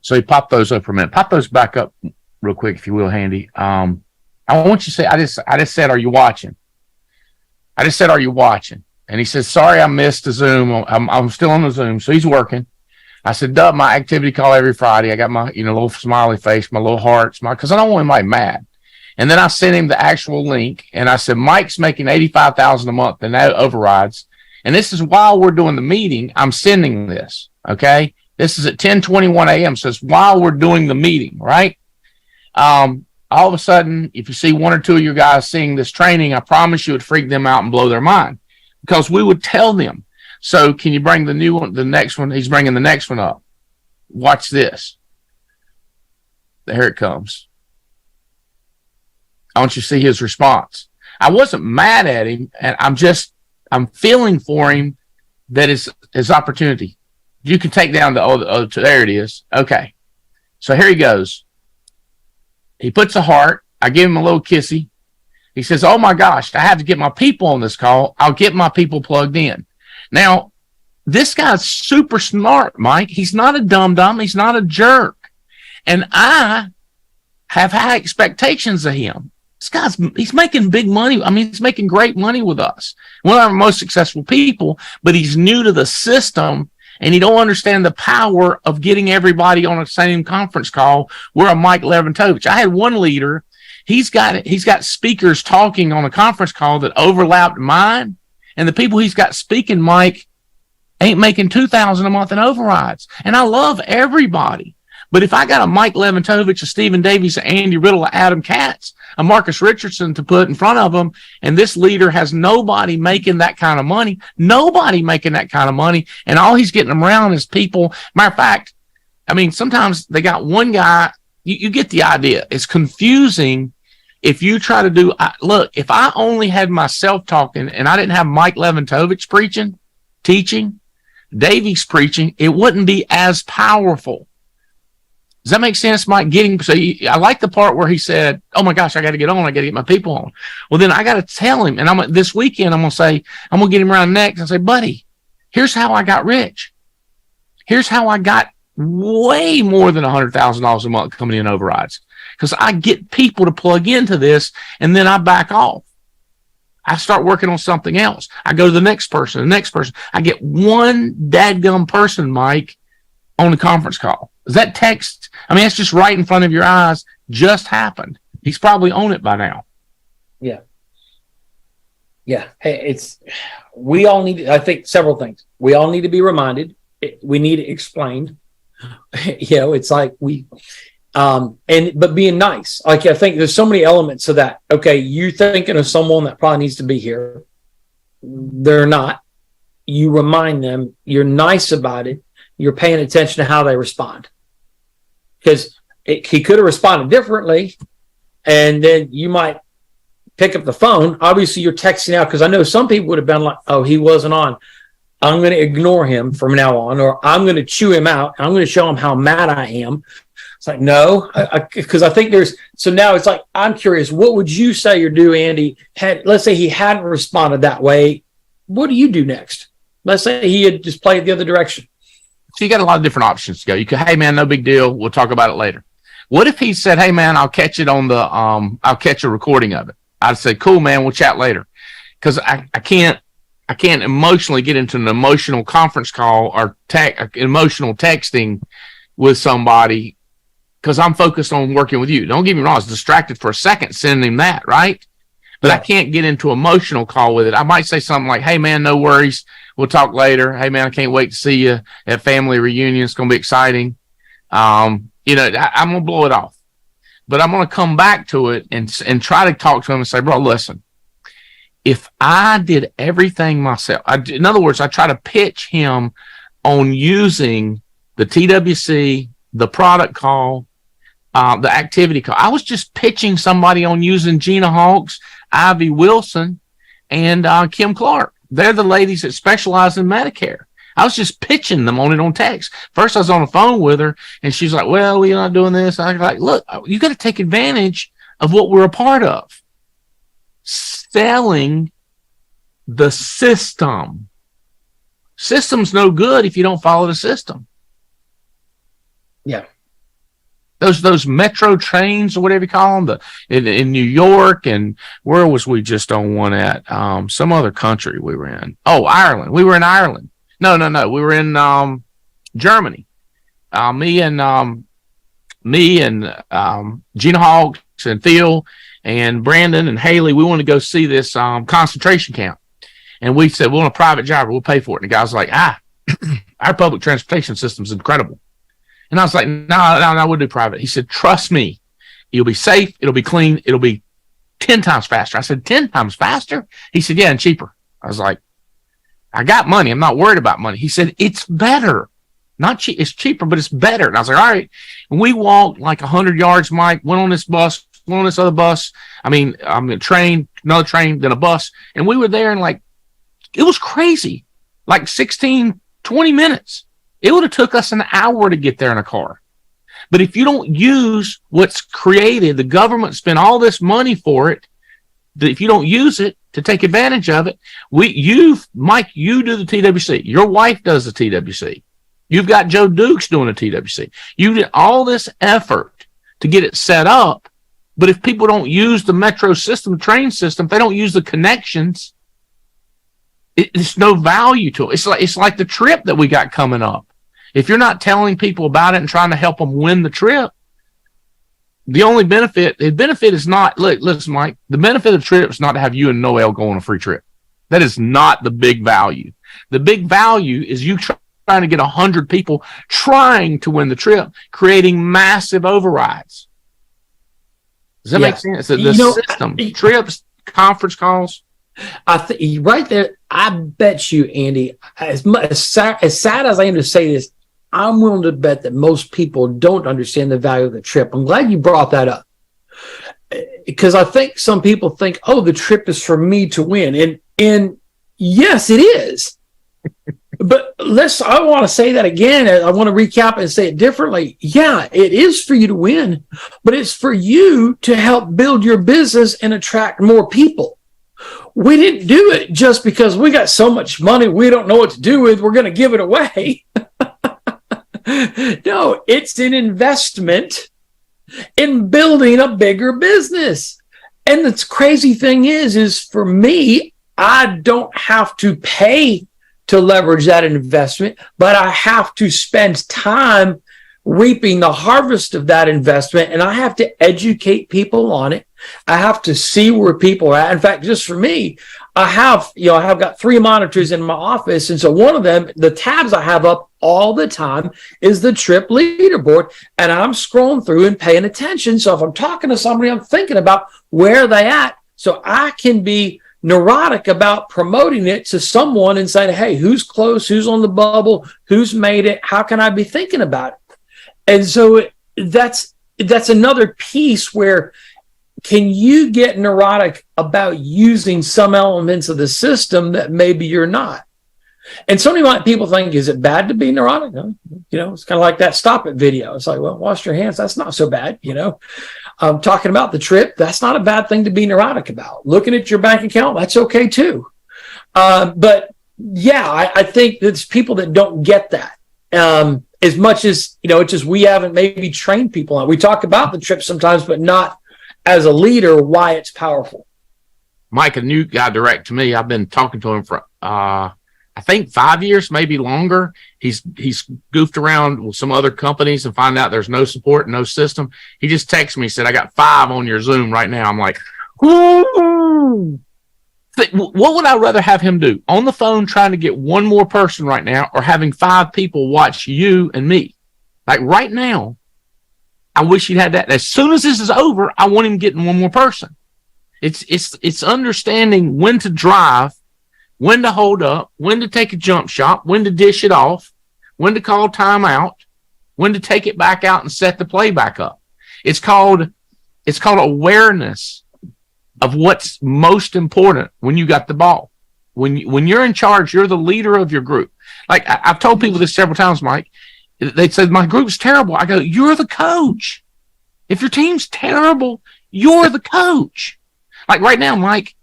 So you pop those up for a minute. Pop those back up real quick, if you will, Handy. I want you to say, I just said, are you watching? I just said, are you watching? And he says, sorry, I missed the Zoom. I'm still on the Zoom. So he's working. I said, Dub, my activity call every Friday. I got my, little smiley face, my little heart, because I don't want anybody mad. And then I sent him the actual link, and I said, Mike's making $85,000 a month, and that overrides. And this is while we're doing the meeting. I'm sending this. Okay, this is at 10:21 a.m. So it's while we're doing the meeting, right? All of a sudden, if you see one or two of your guys seeing this training, I promise you, it freak them out and blow their mind, because we would tell them. So can you bring the new one, the next one? He's bringing the next one up. Watch this. Here it comes. I want you to see his response. I wasn't mad at him, and I'm feeling for him that it's his opportunity. You can take down the other two. There it is. Okay. So here he goes. He puts a heart. I give him a little kissy. He says, oh my gosh, I have to get my people on this call. I'll get my people plugged in. Now, this guy's super smart, Mike. He's not a dum-dum. He's not a jerk. And I have high expectations of him. This guy's, he's making big money. I mean, he's making great money with us. One of our most successful people, but he's new to the system and he don't understand the power of getting everybody on the same conference call. We're a Mike Lewantowicz. I had one leader. He's got speakers talking on a conference call that overlapped mine. And the people he's got speaking, Mike, ain't making $2,000 a month in overrides. And I love everybody. But if I got a Mike Lewantowicz, a Stephen Davies, a Andy Riddle, a Adam Katz, a Marcus Richardson to put in front of them, and this leader has nobody making that kind of money, and all he's getting them around is people. Matter of fact, I mean, sometimes they got one guy, you get the idea. It's confusing if you try to do, look, if I only had myself talking and I didn't have Mike Lewantowicz preaching, teaching, Davies preaching, it wouldn't be as powerful. Does that make sense, Mike? I like the part where he said, oh my gosh, I got to get on. I got to get my people on. Well, then I got to tell him. And this weekend, I'm going to get him around next and say, buddy, here's how I got rich. Here's how I got way more than $100,000 a month coming in overrides. Because I get people to plug into this and then I back off. I start working on something else. I go to the next person. I get one dadgum person, Mike, on the conference call. Is that text? I mean, it's just right in front of your eyes. Just happened. He's probably on it by now. Yeah. Yeah. Hey, we all need, I think, several things. We all need to be reminded. We need it explained. It's like but being nice. Like, I think there's so many elements of that. Okay. You thinking of someone that probably needs to be here. They're not. You remind them. You're nice about it. You're paying attention to how they respond. Because he could have responded differently, and then you might pick up the phone. Obviously, you're texting out, because I know some people would have been like, oh, he wasn't on. I'm going to ignore him from now on, or I'm going to chew him out. I'm going to show him how mad I am. It's like, no, because I think so now it's like, I'm curious, what would you say or do, Andy, let's say he hadn't responded that way. What do you do next? Let's say he had just played the other direction. So you got a lot of different options to go. You could, hey man, no big deal. We'll talk about it later. What if he said, hey man, I'll catch it on I'll catch a recording of it. I'd say, cool, man, we'll chat later. Cause I can't emotionally get into an emotional conference call or emotional texting with somebody, cause I'm focused on working with you. Don't get me wrong. I was distracted for a second sending him that, right? But yeah. I can't get into an emotional call with it. I might say something like, hey man, no worries. We'll talk later. Hey man, I can't wait to see you at family reunion. It's going to be exciting. I'm going to blow it off, but I'm going to come back to it and try to talk to him and say, bro, listen, if I did everything myself, in other words, I try to pitch him on using the TWC, the product call, the activity call. I was just pitching somebody on using Gina Hawks, Ivy Wilson, and Kim Clark. They're the ladies that specialize in Medicare. I was just pitching them on it on text. First, I was on the phone with her, and she's like, well, we're not doing this. I was like, look, you got to take advantage of what we're a part of. Selling the system. System's no good if you don't follow the system. Yeah. Those metro trains or whatever you call them, in New York, and where was we just on one at? Some other country we were in. Oh, Ireland. We were in Ireland. No. We were in Germany. Me and Gina Hawks and Theo and Brandon and Haley, we wanted to go see this concentration camp. And we said, we want a private driver. We'll pay for it. And the guy was like, our public transportation system is incredible. And I was like, no, we'll do private. He said, trust me, it'll be safe, it'll be clean, it'll be 10 times faster. I said, 10 times faster? He said, yeah, and cheaper. I was like, I got money. I'm not worried about money. He said, it's better. Not cheap. It's cheaper, but it's better. And I was like, all right. And we walked like 100 yards, Mike, went on this bus, went on this other bus. A train, another train, then a bus. And we were there and it was crazy. Like 16, 20 minutes. It would have took us an hour to get there in a car. But if you don't use what's created, the government spent all this money for it. If you don't use it, to take advantage of it. Mike, you do the TWC. Your wife does the TWC. You've got Joe Dukes doing a TWC. You did all this effort to get it set up. But if people don't use the metro system, train system, if they don't use the connections, it's no value to it. It's like the trip that we got coming up. If you're not telling people about it and trying to help them win the trip, the benefit is not, listen, Mike, the benefit of the trip is not to have you and Noel go on a free trip. That is not the big value. The big value is you trying to get 100 people trying to win the trip, creating massive overrides. Does that make sense? The system, trips, conference calls. I think right there, I bet you, Andy, as sad as I am to say this, I'm willing to bet that most people don't understand the value of the trip. I'm glad you brought that up, because I think some people think, oh, the trip is for me to win. And yes, it is. But I want to say that again. I want to recap and say it differently. Yeah, it is for you to win, but it's for you to help build your business and attract more people. We didn't do it just because we got so much money we don't know what to do with. We're going to give it away. No, it's an investment in building a bigger business. And the crazy thing is for me, I don't have to pay to leverage that investment, but I have to spend time reaping the harvest of that investment, and I have to educate people on it. I have to see where people are at. In fact, just for me, I have got 3 monitors in my office, and so one of them, the tabs I have up all the time, is the trip leaderboard, and I'm scrolling through and paying attention. So if I'm talking to somebody, I'm thinking about where they at, so I can be neurotic about promoting it to someone and saying, hey, who's close, who's on the bubble, who's made it, how can I be thinking about it? And so that's another piece where, can you get neurotic about using some elements of the system that maybe you're not? And so many people think, is it bad to be neurotic? No. It's kind of like that Stop It video. It's like, well, wash your hands. That's not so bad. Talking about the trip, that's not a bad thing to be neurotic about. Looking at your bank account, that's okay too. But yeah, I think there's people that don't get that. As much as, it's just we haven't maybe trained people on it. We talk about the trip sometimes, but not as a leader, why it's powerful. Mike, a new guy direct to me. I've been talking to him for, I think 5 years, maybe longer. He's goofed around with some other companies and find out there's no support, no system. He just texted me, said, I got 5 on your Zoom right now. I'm like, ooh. What would I rather have him do? On the phone trying to get one more person right now, or having 5 people watch you and me? Like right now, I wish he'd had that. As soon as this is over, I want him getting one more person. It's understanding when to drive, when to hold up, when to take a jump shot, when to dish it off, when to call timeout, when to take it back out and set the play back up. It's called awareness of what's most important when you got the ball. When you're in charge, you're the leader of your group. Like I've told people this several times, Mike. They said, my group's terrible. I go, you're the coach. If your team's terrible, you're the coach. Like right now, Mike,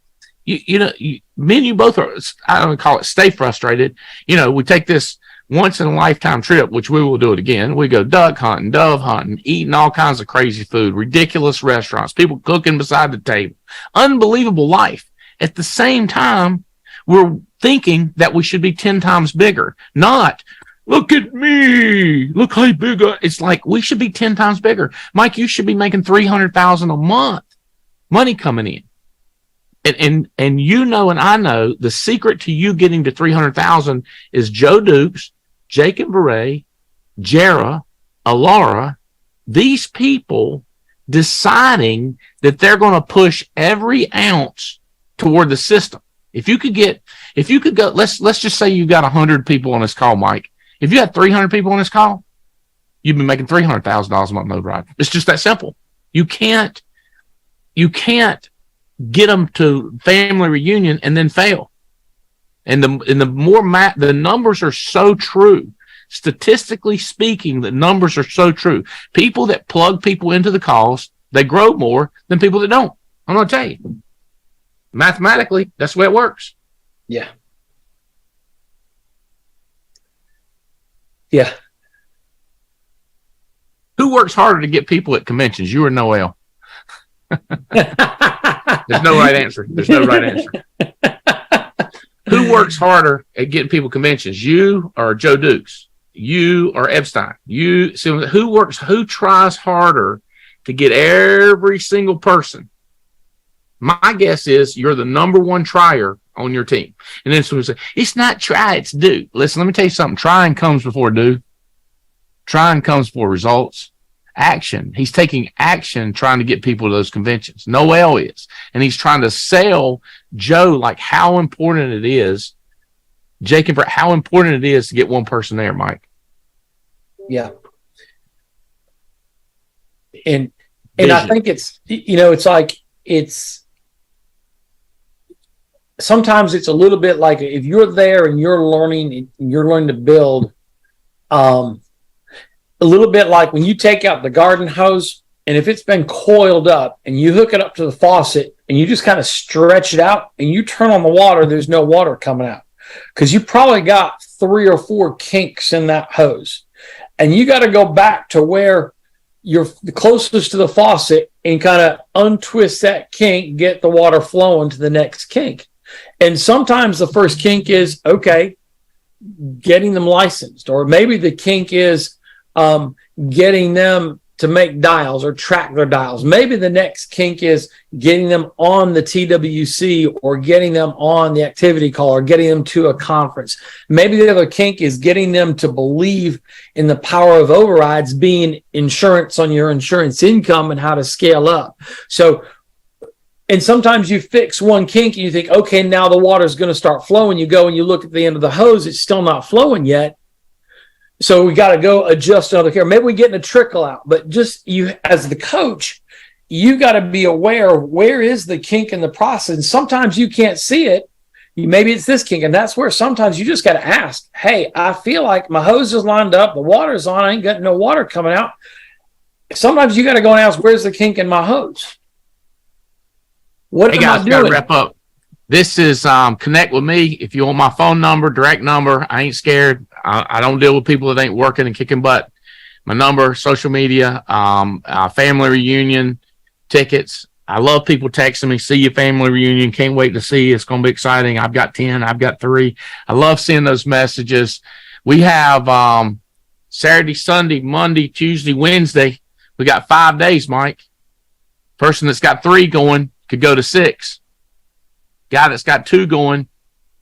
me and you both are, I don't call it stay frustrated. We take this once in a lifetime trip, which we will do it again. We go duck hunting, dove hunting, eating all kinds of crazy food, ridiculous restaurants, people cooking beside the table, unbelievable life. At the same time, we're thinking that we should be 10 times bigger, not look at me, look how big. It's like we should be 10 times bigger. Mike, you should be making $300,000 a month, money coming in. And and I know the secret to you getting to 300,000 is Joe Dukes, Jake and Beret, Jara, Alara, these people deciding that they're going to push every ounce toward the system. If you could go, let's just say you got 100 people on this call, Mike. If you had 300 people on this call, you'd be making $300,000 a month override. It's just that simple. You can't get them to family reunion and then fail. And the numbers are so true. Statistically speaking, the numbers are so true. People that plug people into the calls, they grow more than people that don't. I'm going to tell you. Mathematically, that's the way it works. Yeah. Yeah. Who works harder to get people at conventions, you or Noel? There's no right answer. There's no right answer. Who works harder at getting people conventions, you or Joe Dukes? You or Epstein? You. So who tries harder to get every single person? My guess is you're the number one trier on your team. And then someone say, it's not try, it's do. Listen, let me tell you something. Trying comes before do. Trying comes before results. Action. He's taking action trying to get people to those conventions. Noel is. And he's trying to sell Joe like how important it is, Jacob, how important it is to get one person there, Mike. Yeah. And I think it's, it's like, sometimes it's a little bit like if you're there and you're learning to build, a little bit like when you take out the garden hose, and if it's been coiled up and you hook it up to the faucet and you just kind of stretch it out and you turn on the water, there's no water coming out because you probably got 3 or 4 kinks in that hose. And you got to go back to where you're the closest to the faucet and kind of untwist that kink, get the water flowing to the next kink. And sometimes the first kink is, okay, getting them licensed, or maybe the kink is getting them to make dials or track their dials. Maybe the next kink is getting them on the TWC or getting them on the activity call or getting them to a conference. Maybe the other kink is getting them to believe in the power of overrides being insurance on your insurance income and how to scale up. So, and sometimes you fix one kink and you think, okay, now the water is going to start flowing. You go and you look at the end of the hose, it's still not flowing yet. So we got to go adjust another care. Maybe we're getting a trickle out, but just you as the coach, you got to be aware of where is the kink in the process. And sometimes you can't see it. Maybe it's this kink. And that's where sometimes you just got to ask, hey, I feel like my hose is lined up. The water's on. I ain't got no water coming out. Sometimes you got to go and ask, where's the kink in my hose? What am I doing? Got to wrap up. This is connect with me. If you want my phone number, direct number, I ain't scared. I don't deal with people that ain't working and kicking butt. My number, social media, family reunion, tickets. I love people texting me, see you family reunion. Can't wait to see you. It's going to be exciting. I've got 10. I've got 3. I love seeing those messages. We have Saturday, Sunday, Monday, Tuesday, Wednesday. We got 5 days, Mike. Person that's got 3 going could go to 6. Guy that's got 2 going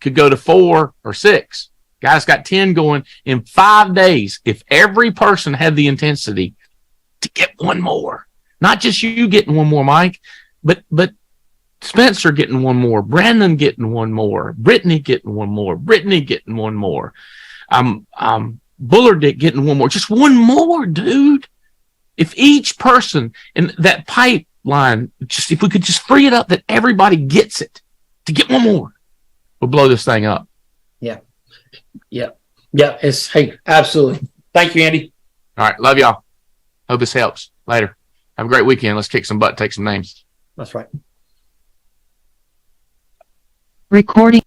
could go to 4 or 6. Guy that's got 10 going in 5 days. If every person had the intensity to get one more, not just you getting one more, Mike, but Spencer getting one more, Brandon getting one more, Brittany getting one more, Brittany getting one more, Bullard getting one more, just one more, dude. If each person in that pipeline, just if we could just free it up that everybody gets it, to get one more, we'll blow this thing up. Yeah. Hey, absolutely. Thank you, Andy. All right. Love y'all. Hope this helps. Later. Have a great weekend. Let's kick some butt, take some names. That's right. Recording.